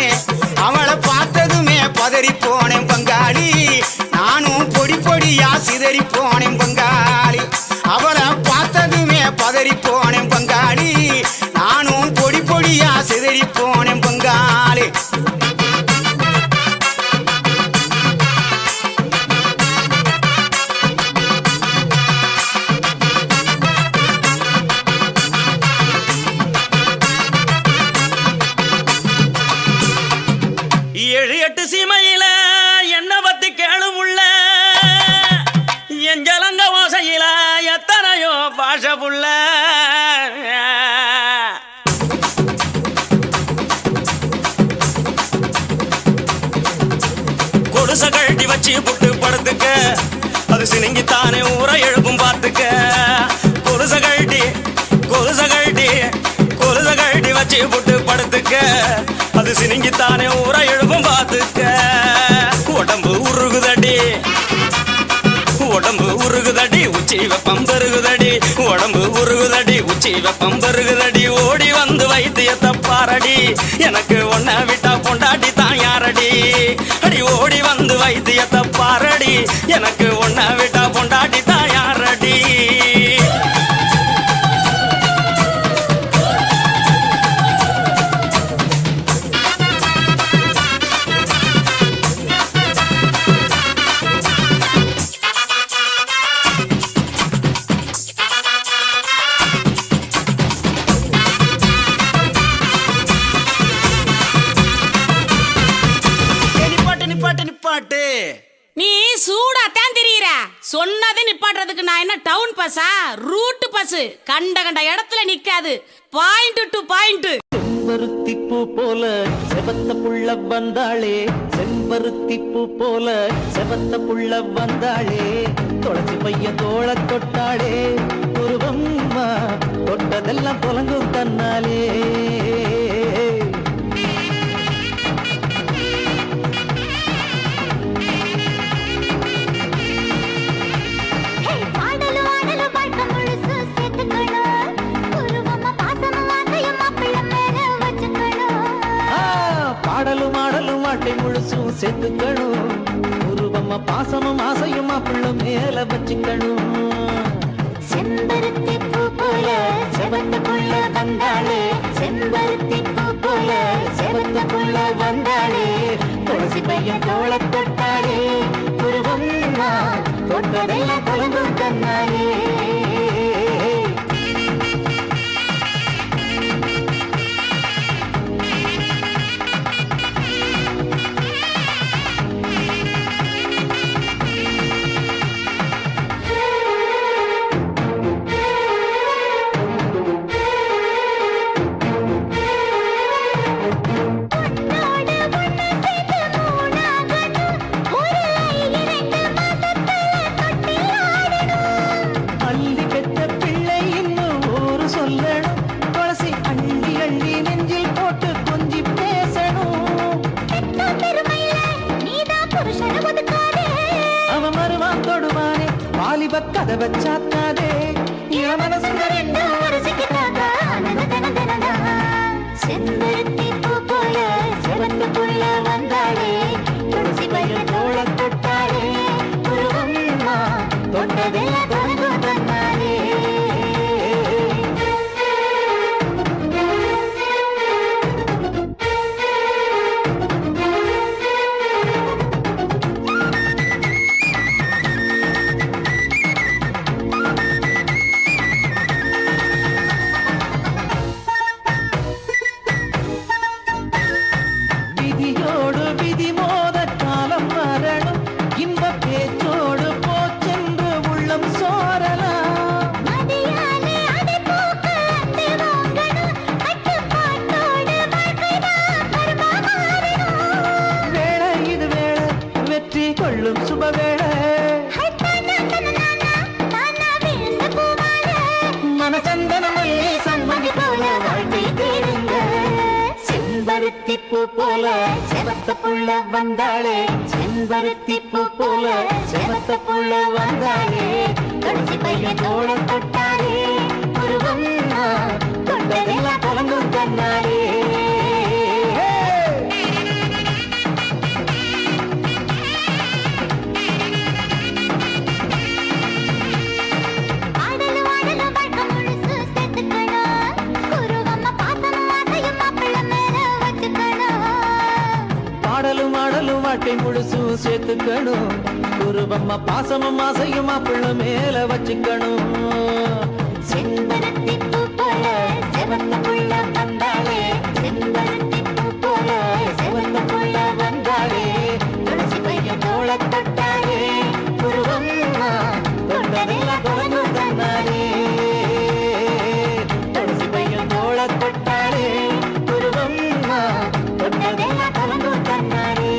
பதறி போனேன் பங்காளி நானும் பொடி பொடியா சிதறி போனேன் பங்காளி அவளை பார்த்ததுமே பதறி போனேன் பங்காளி நானும் பொடி பொடியா சிதறி போனேன் பங்காளி ஏழு எட்டு சீமையில என்ன பத்தி கேளுமுள்ள எஞ்சலங்க ஓசையில எத்தனையோ பாஷ புள்ள கொடுச கழட்டி வச்சு புட்டு படுத்துக்க அது சினிங்கித்தானே ஊரை எழுப்பும் பார்த்துக்க கொலுச கழட்டி வச்சு புட்டு படுத்துக்க அது சினிங்கித்தானே ஊரை எழுப்பும் பார்த்துக்க உடம்பு உருகுதடி உச்சி வெப்பம் பெருகுதடி உடம்பு உருகுதடி உச்சி வெப்பம் பெருகுதடி ஓடி வந்து வைத்தியத்தை பாரடி எனக்கு ஒன்ன விட்டா பொண்டாட்டி தான் யாரடி அடி ஓடி வந்து வைத்தியத்தை பாரடி எனக்கு ஒன்ன விட்டா பொண்டாட்டி தான் யாரடி நிப்பாட்டு நீ சூடாத்தான் தெரியுற சொன்னதை நிப்பாட்டுறதுக்கு நான் என்ன டவுன் பஸ்ஸா ரூட் பஸ் கண்ட இடத்துல நிக்காது பாயிண்ட் டு பாயிண்ட் செம்பருத்தி பூ போல செவத்த புள்ள வந்தாளே செம்பருத்தி பூ போல செவத்த புள்ள வந்தாளே துளசி பையன் தோள தொட்டாளே உருவம்மா தொட்டதெல்லாம் தொலங்கும் தன்னாலே பாடலும் ஆடலும் வாட்டை முழுசும் சேர்த்துக்கணும் உருவமா பாசமும் ஆசையும் மாப்பிள்ள மேல வச்சுக்கணும் செம்பருத்தி பூ போல செவந்த புள்ள வந்தாளே செம்பருத்தி பூ போல செவந்த புள்ள வந்தாளே துளசி பையன் தோள தொட்டாளே உருவம்மா தொட்டதெல்லாம் தொலங்கும் தன்னாலே கதவை சாத்தாதே செம்பருத்தி பூ போல செவந்த புள்ள வந்தாளே துளசி பையன் தோள தொட்டாளே உருவம்மா தொட்டதெல்லாம் தொலங்கும் தன்னாலே பூ போல செவத்த புள்ள வந்தாளே செம்பருத்தி பூ போல செவத்த புள்ள வந்தாளே கடைசி பையன் தோள தொட்டாரே உருவம்மா தொட்டதெல்லாம் கலங்கும் தன்னாலே ஆடலும் ஆடலும் வாழ்க்கை முழுசும் சேர்த்துக்கணும் குருவம்மா பாசமும் ஆசையும் மாப்பிள்ள மேல வச்சுக்கணும் செம்பருத்தி பூ போல செவத்த புள்ள வந்தாளே செம்பருத்தி பூ போல செவத்த புள்ள வந்தாளே கடைசி பையன் தோள தொட்டாளே உருவம்மா தொட்டதெல்லாம் கலங்கும் தன்னாலே கடைசி பையன் தோள தொட்டாளே உருவம்மா தொட்டதெல்லாம் கலங்கும் தன்னாலே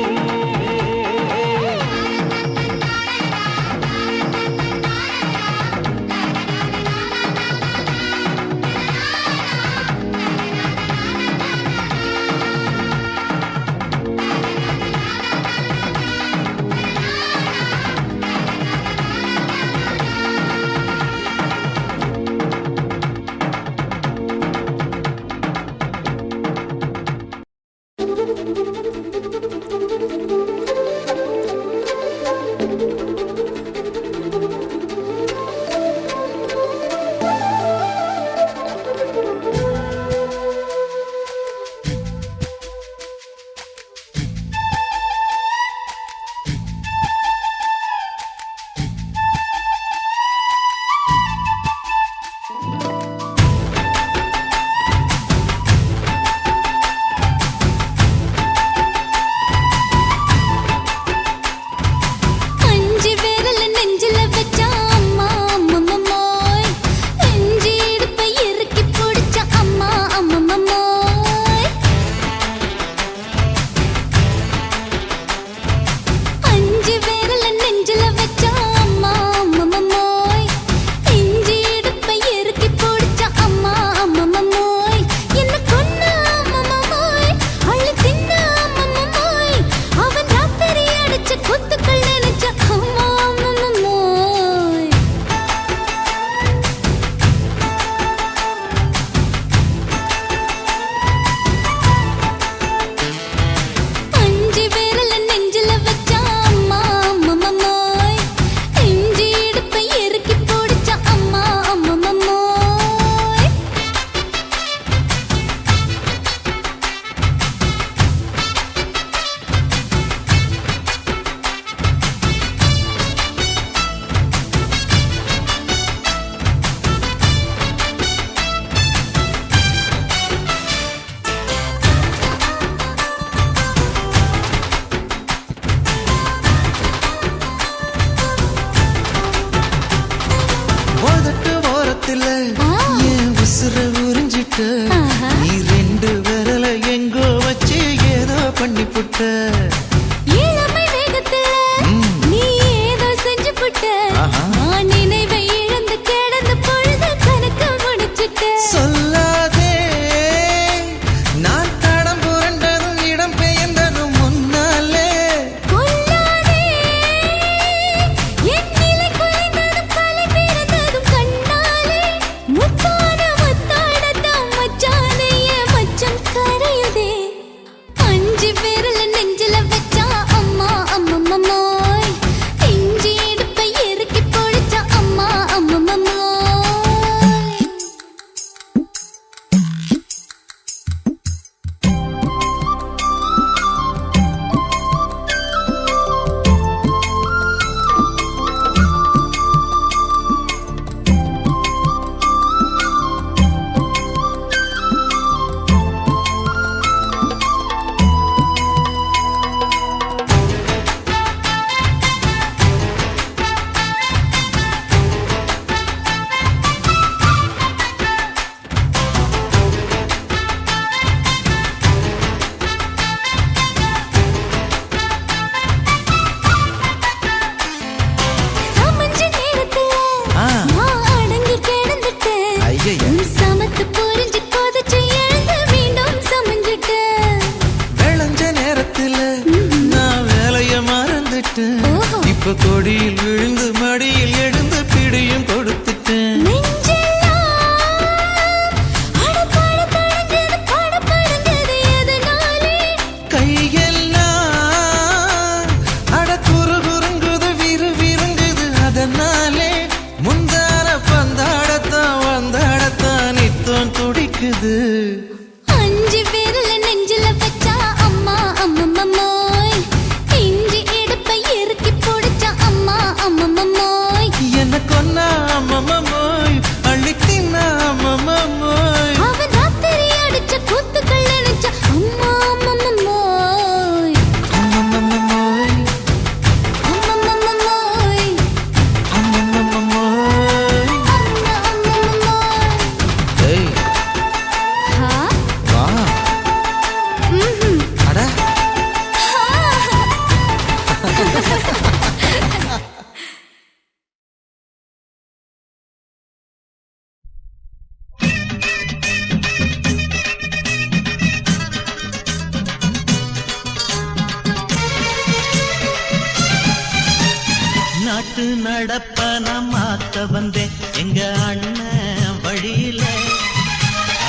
நீ ரெண்டு விரல எங்கோ வச்சு ஏதோ பண்ணி புட்ட இளமை வேகத்துல நீ ஏதோ செஞ்சு புட்ட நான் நினைவை இழந்து கிடந்த பொழுது கணக்கு முடிச்சிட்ட சொல்லாதே நான் தடம் புரண்டதும் இடம் பெயர்ந்ததும் முன்னாலே கொல்லாதே என் நிலை குறைந்ததும் கலை பிறந்ததும் கண்ணாலே முத்தான முத்தாடத்தான் மச்சானையே மச்சம் கரையுதே அஞ்சு விரல நெஞ்சில இப்ப கொடியில் விழுந்து மடியில் எழுந்து பிடியும் கொடுத்துட்டேன். கையெல்லாம் அட குறுகுறுங்குது விறுவிறுங்குது அதனாலே முந்தார பந்தாடத்தான் வந்தாடத்தான் நித்தம் துடிக்குது. அஞ்சு பேர்ல நெஞ்சில வச்சா அம்மா அம்மம்மோய், இஞ்சி இடுப்பை இறுக்கி பிடிச்சா அம்மா அம்மம்மோய், என்ன கொன்னா அம்மம்மோய், அள்ளி தின்னா அம்மம்மோய், அவன் ராத்திரி அடிச்ச கூத்துக்கள் நினைச்ச அம்மா அம்மம்மோய், அம்மம்மோய், அம்மம்மோய், அம்மம்மோய். அம்மம்மோய். ஏய் ஹா? வா ம்ஹும். அட நாட்டு நடப்ப நான் மாத்த வந்தேன் எங்க அண்ணன் வழியில,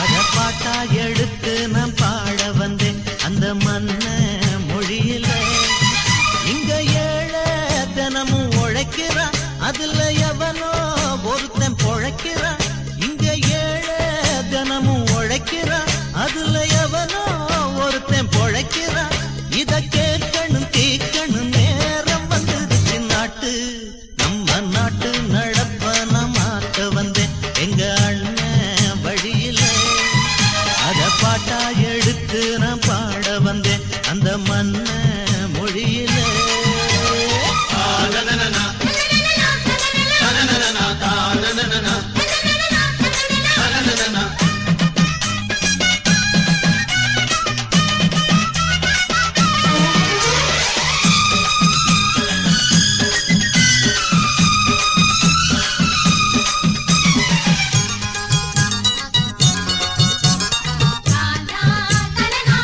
அத பாட்டா எடுத்து நான் பாட வந்தேன் அந்த மன்ன மொழியில. இங்க ஏழை தினமும் உழைக்கிறான், அதுல எவனோ ஒருத்தன் பொழைக்கிறான். இங்க ஏழை தினமும் உழைக்கிறான், அதுல எவனோ ஒருத்தன் பொழைக்கிறான். இத கேட்கணும் தீக்கணும் நேரம் வந்துருச்சு. நாட்டு நம்ம நாட்டு நடப்ப நான் மாத்த வந்தேன் எங்க அண்ணன் வழியில, அத பாட்டா எடுத்து நான் பாட வந்தேன் அந்த மன்ன மொழியில. தானா தனனா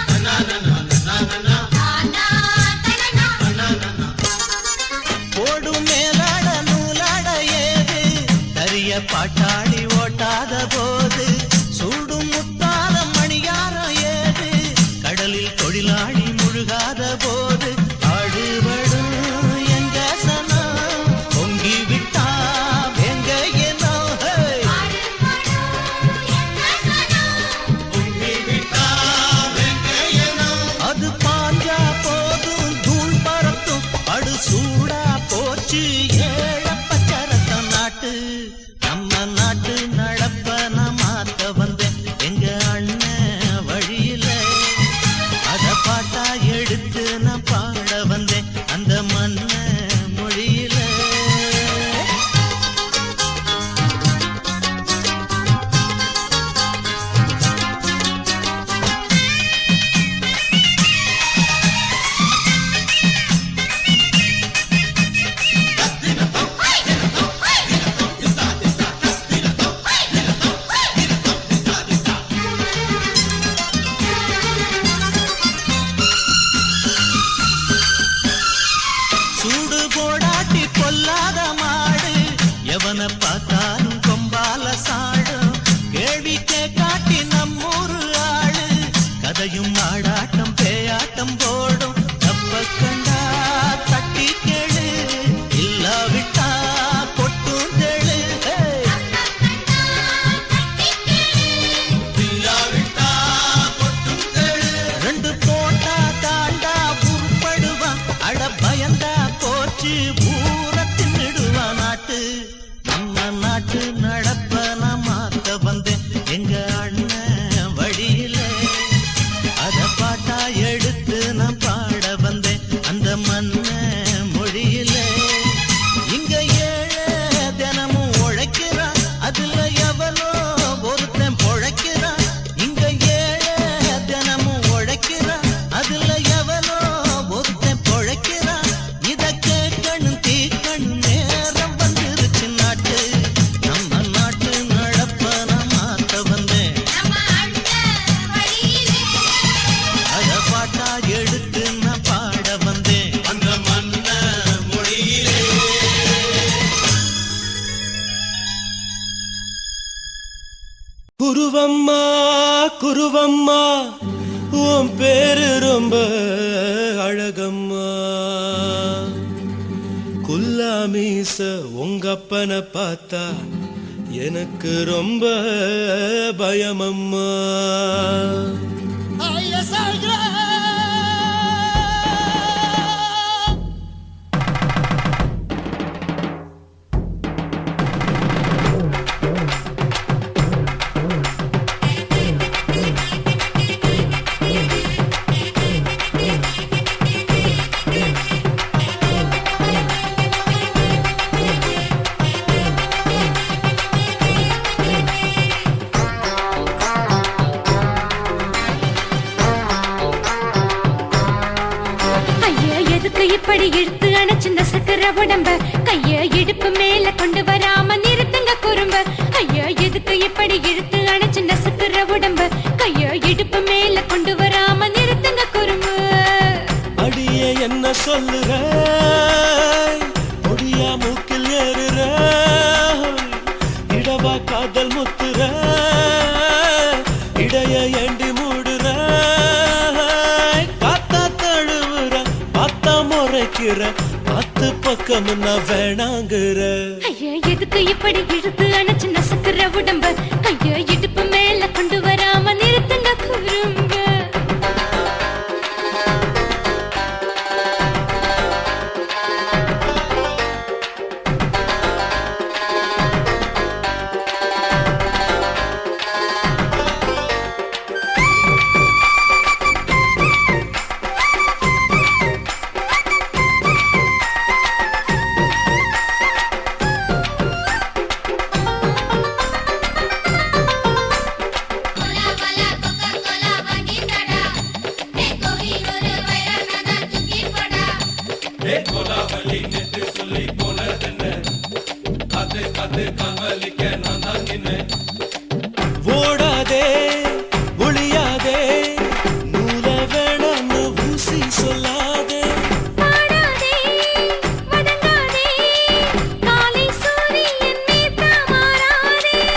கொலுவம்மா உன் பேரு ரொம்ப அழகம்மா குல்லாமீச உங்க அப்பனை பார்த்தா எனக்கு ரொம்ப பயமம்மா இப்படி இழுத்து அணைச்சு நசுக்கிற உடம்ப கைய இடுப்பு மேல கொண்டு வராம நிறுத்துங்க குறும்ப ஐயா எதுக்கு இப்படி இழுத்து அணைச்சு நசுக்கிற உடம்ப கைய இடுப்பு மேல கொண்டு வராம நிறுத்துங்க குறும்ப அடியே என்ன சொல்லுற பொடியா மூக்கில் ஏறுற இடவா காதல் முத்துற இடைய ஏண்டி மூடுற காத்தா தழுவுற பார்த்தா முறைக்கிற பத்து பக்கம் நான் வேணாங்குற ஐயா எதுக்கு இப்படி இழுத்து அணைச்சு நசுக்கிற உடம்ப கைய இடுப்பு மேல கொண்டு வராம நிறுத்துங்க குறும்ப ஓடாதே ஒளியாதே நூல வேணான்னு ஊசி சொல்லாதே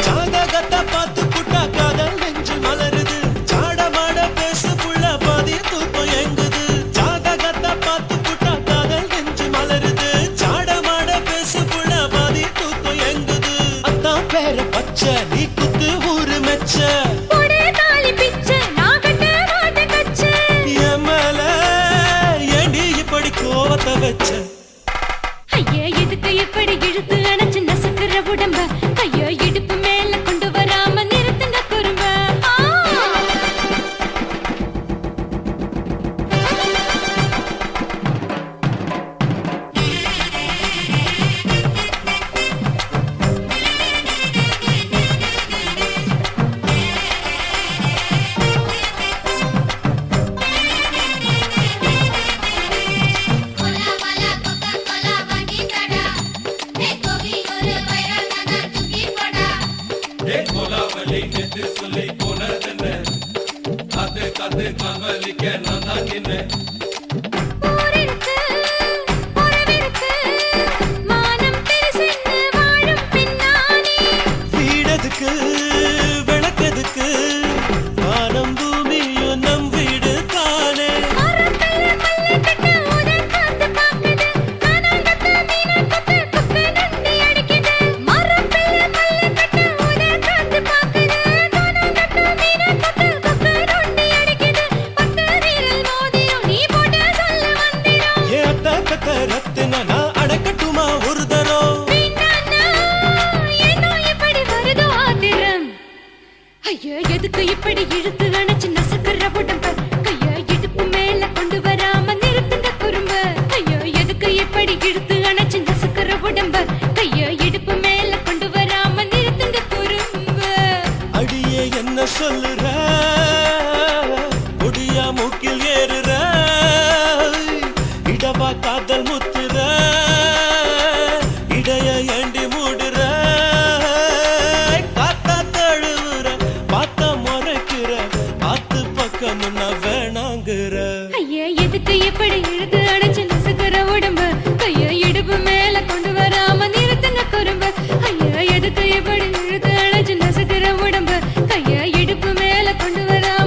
ஜாதகத்தை பார்த்து புட்டா காதல் நெஞ்சு மலருது சாடமாட பேசு புள்ள பாதி தூக்கம் எங்குது ஜாதகத்தை பார்த்து புட்டா காதல் நெஞ்சு மலருது சாடமாட பேசு புள்ள பாதி தூக்கம் எங்குது அத்தான் பேர பச்சை நீ குத்து ஊரு மெச்ச கோவத்தை வச்ச ஐயா எதுக்கு எப்படி இழுத்து அணைச்சு நசுக்கிற உடம்ப கையோ இடுப்பு மேல கொண்டு வராம நிறுத்துங்க குறும்ப வீடதுக்கு விளக்கதுக்கு வானம் பூமியும் நம் வீடு தானே ரத்தினா நான் அடக்கட்டுமா ஒரு தரம் ஐயா எதுக்கு இப்படி இழுத்து அணைச்சு நசுக்கிற உடம்ப கைய இடுப்பு மேல கொண்டு வராம நிறுத்துங்க குறும்ப ஐயா எதுக்கு இப்படி இழுத்து அணைச்சு நசுக்கிற உடம்ப கைய இடுப்பு மேல கொண்டு வராம நிறுத்துங்க குறும்ப அடியே என்ன சொல்லுற கொடியா மூக்கில் ஏறுற இடவா காதல் முத்துற இடைய ஏண்டி மூடுற காத்தா தழுவுற பார்த்தா முறைக்கிற பத்து பக்கம் நான் வேணாங்குற ஐயா எதுக்கு இப்படி இழுத்து அணைச்சு நசுக்கிற உடம்ப கைய இடுப்பு மேல கொண்டு வராம நிறுத்துங்க குறும்ப ஐயா எதுக்கு இப்படி இழுத்து அணைச்சு நசுக்கிற உடம்ப கைய இடுப்பு மேல கொண்டு வராம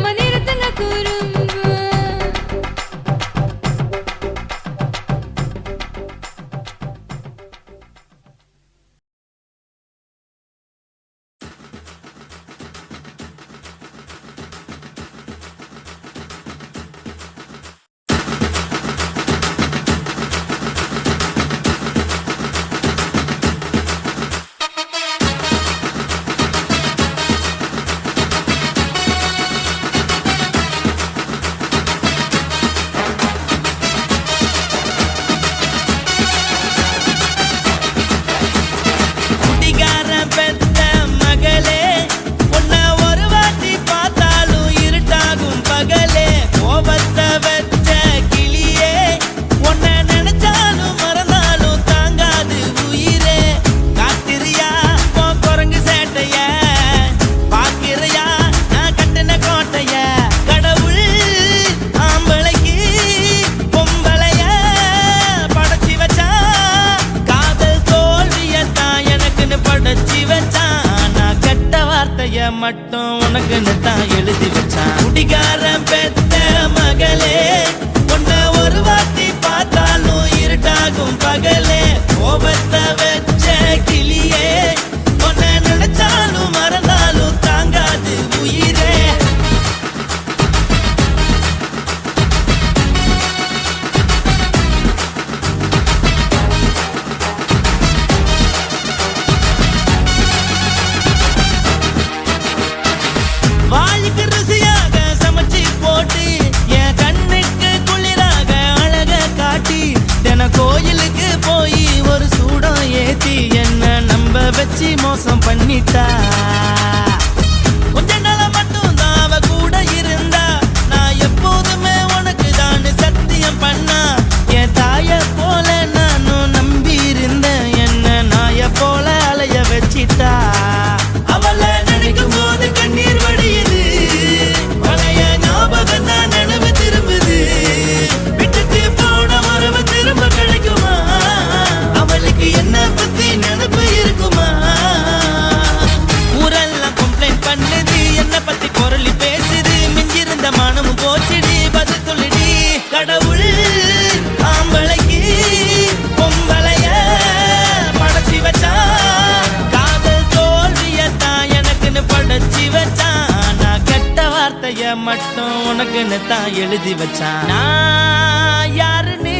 மட்டும் உனக்குன்னு தான் எழுதி வச்சான். நான் யாருன்னு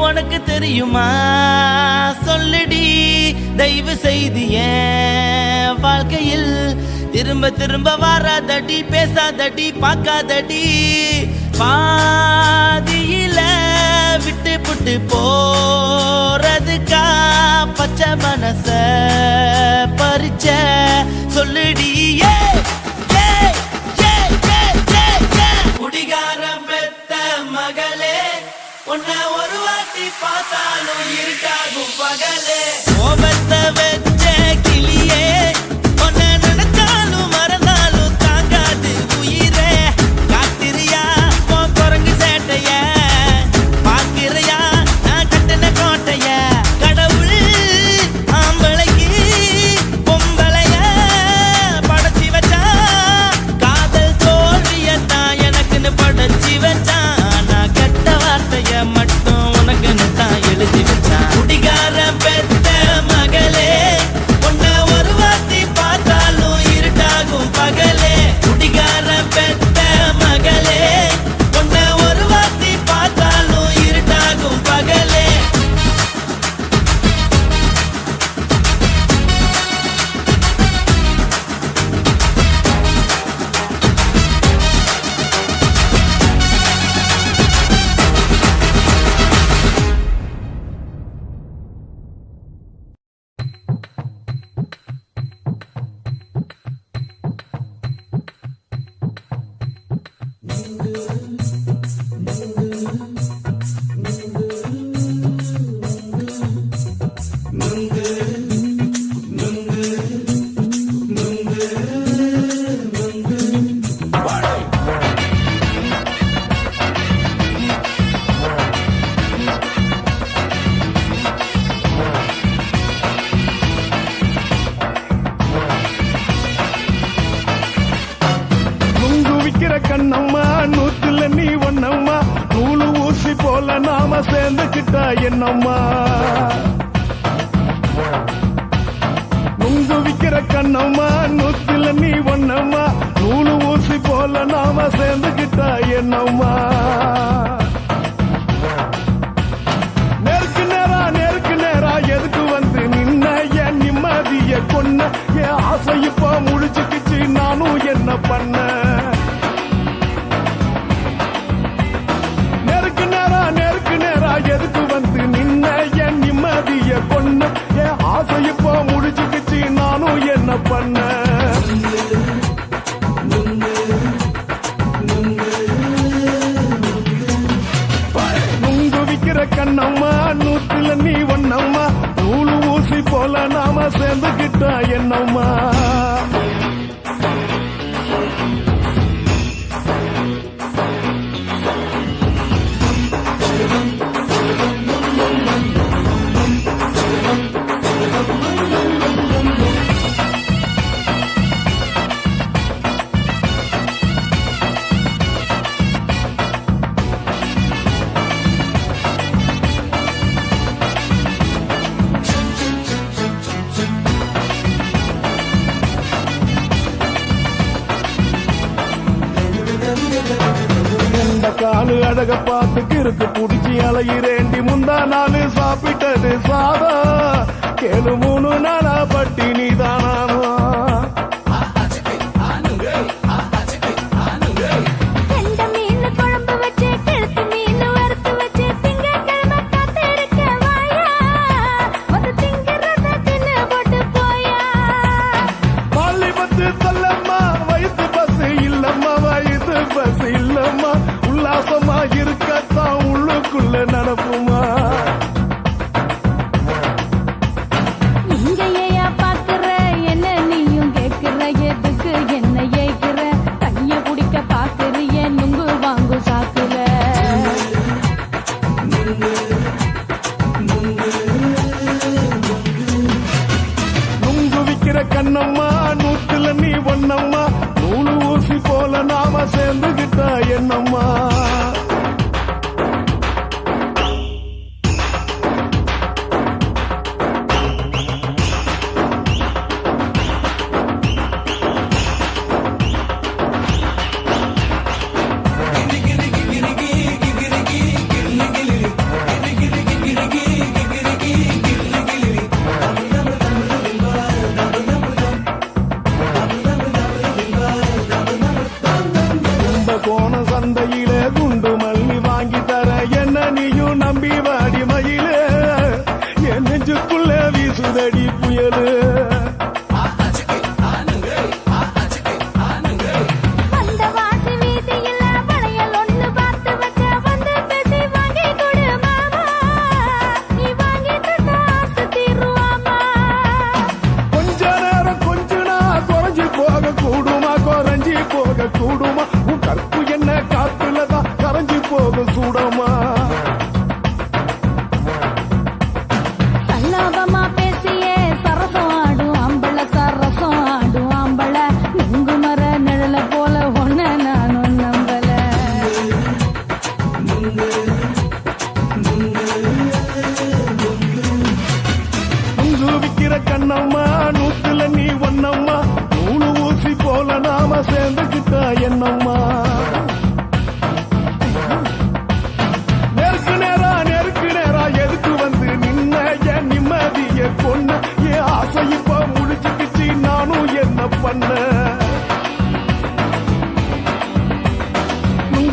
உனக்கு தெரியுமா? சொல்லுடி தயவு செய்து என் வாழ்க்கையில் திரும்ப திரும்ப வராதடி, பேசாதடி, பார்க்காதடி. பாதியில விட்டு புட்டு போறதுக்கா பச்சை மனச பறிச்ச சொல்லுடி. குடிகாரம் பெத்த மகளே, உன்னை ஒரு வாட்டி பார்த்தாலும் இருக்காகும் பகலே. கோபத்தை வச்ச கிளியே, உன்னை நினைச்சாலும் மறந்தாலும் தாங்காது உயிரே. காத்திரியா உன் குரங்கு சேட்டைய, பார்க்கிறையா நான் கட்டின கோட்டைய. கடவுள் ஆம்பளைக்கு பொம்பளைய படைச்சி வச்சா, காதல் தோல்வியத்தான் எனக்குன்னு படைச்சி வச்சான். நான் கெட்ட வார்த்தைய மட்டும் உனக்குன்னு தான் எழுதி வச்சான். குடிகாரம் பெத்த மகளே, உன்னை ஒரு வாட்டி பார்த்தாலும் இருட்டாகும் பகலே. குடிகாரம் பெத்த மகளே, உன்னை ஒரு வாட்டி பார்த்தாலும் இருட்டாகும் பகலே. நுங்கு விக்கிற கண்ணம்மா, நூத்துல நீ ஒன்னம்மா, நூலு ஊசி போல நாம சேர்ந்துக்கிட்டா என்னம்மா. நுங்கு விக்கிற கண்ணம்மா, நூத்துல நீ ஒன்னம்மா, நூலு ஊசி போல நாம சேர்ந்துக்கிட்டா என்னம்மா. நேருக்கு நேரா எதுக்கு வந்து நின்ன, என் நிம்மதிய கொன்ன, என் ஆசை இப்ப முழிச்சுக்கிச்சு, நானும் என்ன பண்ண. நேருக்கு நேரா எதுக்கு வந்து நின்ன, என் நிம்மதிய கொன்ன, என் ஆசை இப்ப முழிச்சுக்கிச்சு, நானும் என்ன பண்ண. நுங்கு விக்கிற கண்ணம்மா, நூத்துல நீ ஒன்னம்மா, நூலு ஊசி போல நாம சேர்ந்துக்கிட்டா என்னம்மா. காலு அழக பார்த்து கிறுக்கு புடிச்சி அலையிறேண்டி. முந்தா நாலு சாப்பிட்டது சாதம், கேளு 3 நாளா பட்டினி தானானோ. கெண்ட மீன் குழம்பு வச்சு, கெளுத்து மீன் வறுத்து வச்சு, திங்கட்கிழமை காத்திருக்க வாயா, வந்து திங்கிறத தின்னு போட்டு போயா. பள்ளி பத்து சொல்லம்மா, வயிற்று பசு இல்லம்மா, வயிற்று பசு இல்லம்மா, உல்லாசமா இருக்கத்தான் உள்ளுக்குள்ள நடப்புமா. நீங்க ஏயா பாக்குற, என்ன நீயும் கேக்குற, எதுக்கு என்ன ஏக்குற, கைய குடிக்க பாக்குறிய, நுங்கு வாங்கு சாக்குல. நுங்கு விக்கிற கண்ணம்மா, நூத்துல நீ ஒன்னம்மா, நூலு ஊசி போல நாம சேர்ந்துகிட்டா என்னம்மா.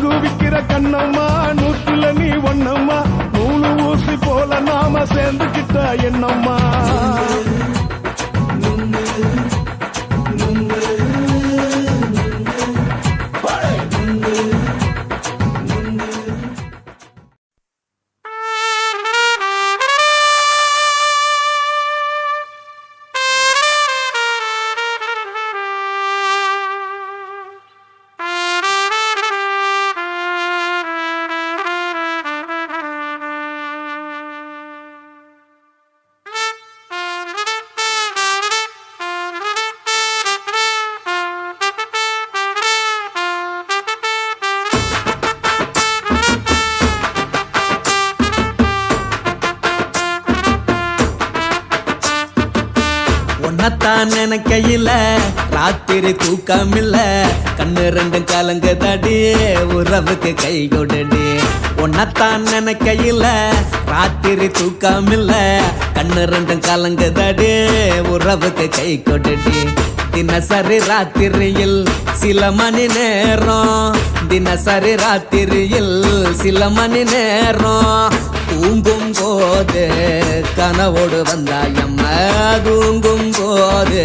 நொங்கு விக்கிற கண்ணம்மா நூற்றுல நீ ஒண்ணம்மா நூலு ஊசி போல நாம சேர்ந்துக்கிட்ட என்னம்மா உன்னத்தான் நினைக்கையில ராத்திரி தூக்கமில்ல கண்ணு ரெண்டும் கலங்குதடி உறவுக்கு கை கொடுடி உன்னத்தான் நினைக்கையில ராத்திரி தூக்கமில்ல கண்ணு ரெண்டும் கலங்குதடி உறவுக்கு கை கொடுடி தினசரி ராத்திரியில் சில மணி நேரம் தினசரி ராத்திரியில் சில மணி நேரம் தூங்கும் போது கனவோடு வந்தாயம்மா தூங்கும் போது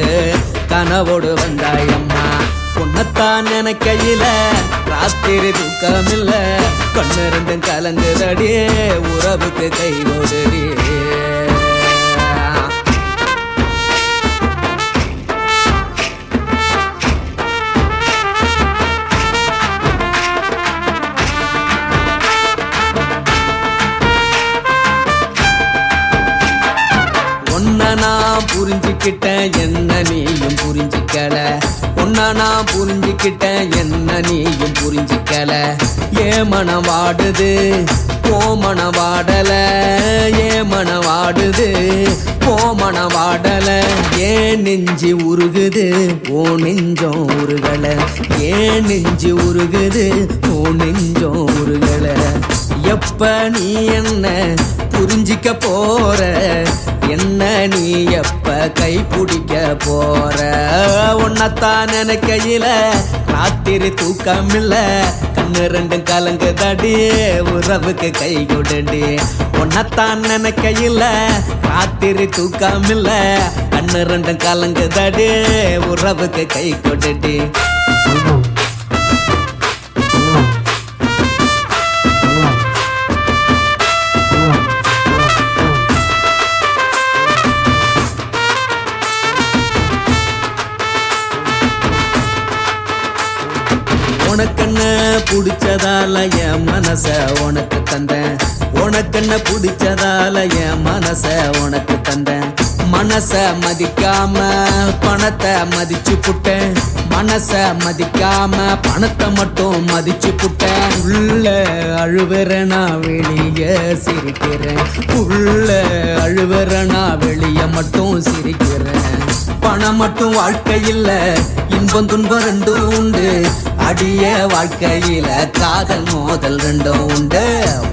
கனவோடு வந்தாயம்மா உன்னத்தான் நினைக்கையில ராத்திரி தூக்கமில்ல கண்ணு ரெண்டும் கலங்குதடி உறவுக்கு கை ஓடுடி நான் புரிஞ்சுக்கிட்டேன் என்ன நீயும் புரிஞ்சிக்கல உன்ன நான் புரிஞ்சுக்கிட்டேன் என்ன நீயும் புரிஞ்சிக்கல ஏன் மனம் வாடுது ஓ மனம் வாடல ஏன் மனம் வாடுது ஓ மனம் வாடல ஏன் நெஞ்சு உருகுது ஓ நெஞ்சம் உருகல ஏன் நெஞ்சு உருகுது ஓ நெஞ்சம் உருகல எப்ப நீ என்ன புரிஞ்சிக்க போற என்ன நீ எப்ப கை பிடிக்க போற உன்னத்தான் நினைக்கையில ராத்திரி தூக்கமில்ல கண்ணு ரெண்டும் கலங்குதடி உறவுக்கு கை கொடுடி உன்னத்தான் நினைக்கையில ராத்திரி தூக்கமில்ல கண்ணு ரெண்டும் கலங்குதடி உறவுக்கு கை கொடுடி உனக்கென்ன பிடிச்சதால என் மனச உனக்கு தந்தேன் உனக்கென்ன பிடிச்சதால என் மனச உனக்கு தந்தேன் மனச மதிக்காம பணத்தை மதிச்சு புட்டேன் மனச மதிக்காம பணத்தை மட்டும் மதிச்சு புட்டேன் உள்ள அழுவுறனா வெளிய சிரிக்கிறேன் உள்ள அழுவுறனா வெளிய மட்டும் சிரிக்கிறேன் பணம் மட்டும் வாழ்க்கையில் இன்பம் துன்பம் ரெண்டும் உண்டு அடிய வாழ்க்கையில காதல் மோதல் ரெண்டும் உண்டு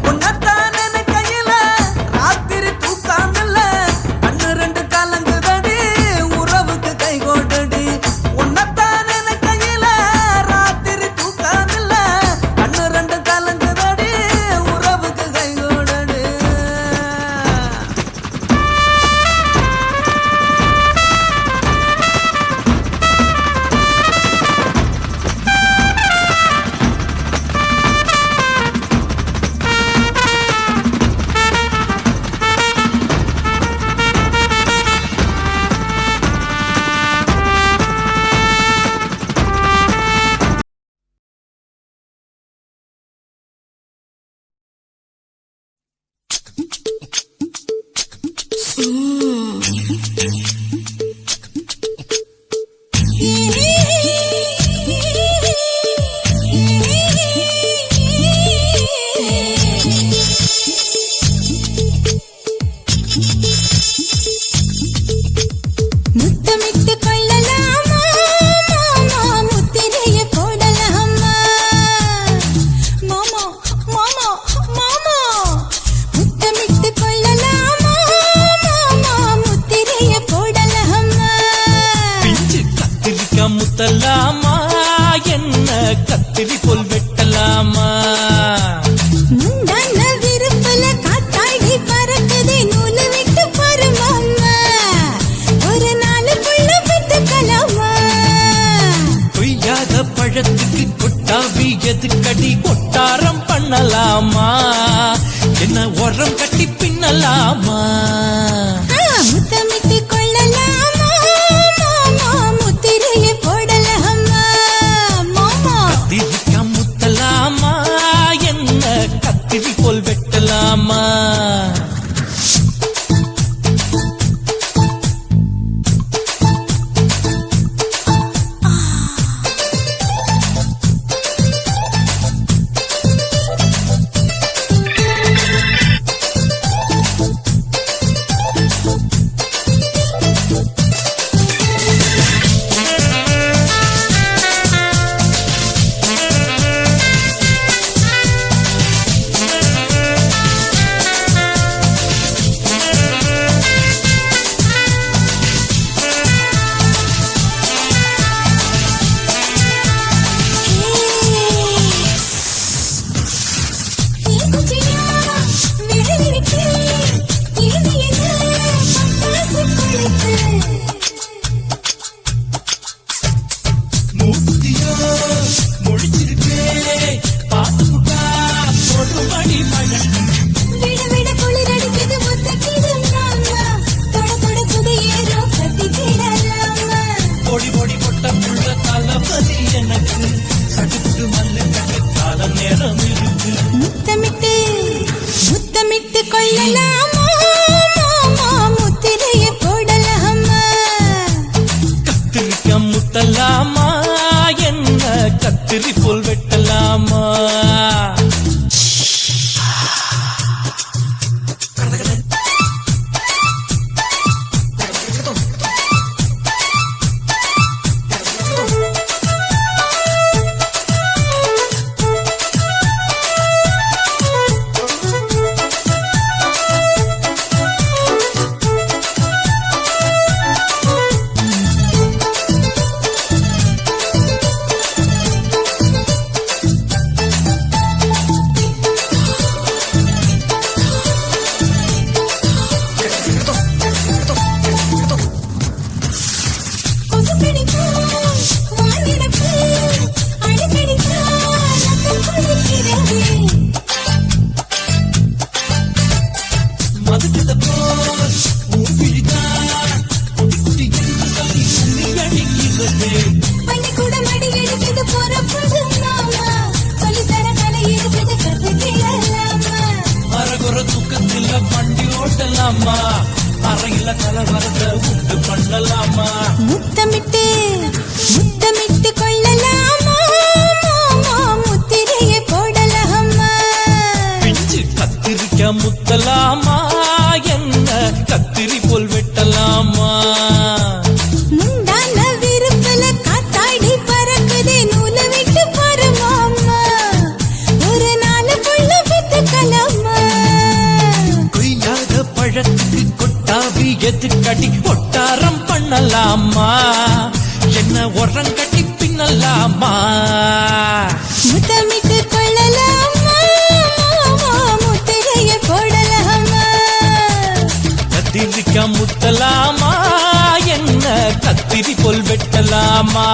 உன்னத்தான் நினைக்கையில ராத்திரி தூக்கமில்ல கண்ணு ரெண்டு கலங்குதடி உறவுக்கு கை கொடுடி உன்னத்தான் நினைக்கையில ராத்திரி தூக்கமில்ல கண்ணு ரெண்டு கலங்குதடி உறவுக்கு கை கொடுடி ஒட்டாரம் பண்ணலாமா என்ன உரம் கட்டி பின்னலாமா முத்தமிட்டு கொள்ளலாமா மாமா முத்திரையை போடலாமா மாமா கத்திரிக்கா முத்தலாமா என்ன கத்திரி போல் வெட்டலாமா முத்தமிட்டு கொள்ளலாமா மாமா முத்திரையை போடலாமா கத்திரிக்கா முத்தலாமா என்ன கத்திரி போல் வெட்டலாமா அறையில கலவரத்தை உண்டு பண்ணலாமா முத்தமிட்டு முத்தமிட்டு கொள்ளலாமா மாமா முத்திரையை போடலாமா பிஞ்சு கத்திரிக்கா முத்தலாமா என்ன கத்திரி போல் வெட்டலாமா முந்தான விருப்பல காத்தாடி பறக்குதே நூலை விட்டு பாரு மாமா ஒரு நாளுக்குள்ள வித்துக்கலாமா கொய்யாத பழத்துக்கு கொட்டாவி எதுக்கடி ஒட்டாரம் பண்ணலாமா என்ன உரம் கட்டி பின்னலாமா முத்தமிட்டு கொள்ளலாமா மாமா முத்திரையை போடலாமா கத்திரிக்கா முத்தலாமா என்ன கத்திரி போல் வெட்டலாமா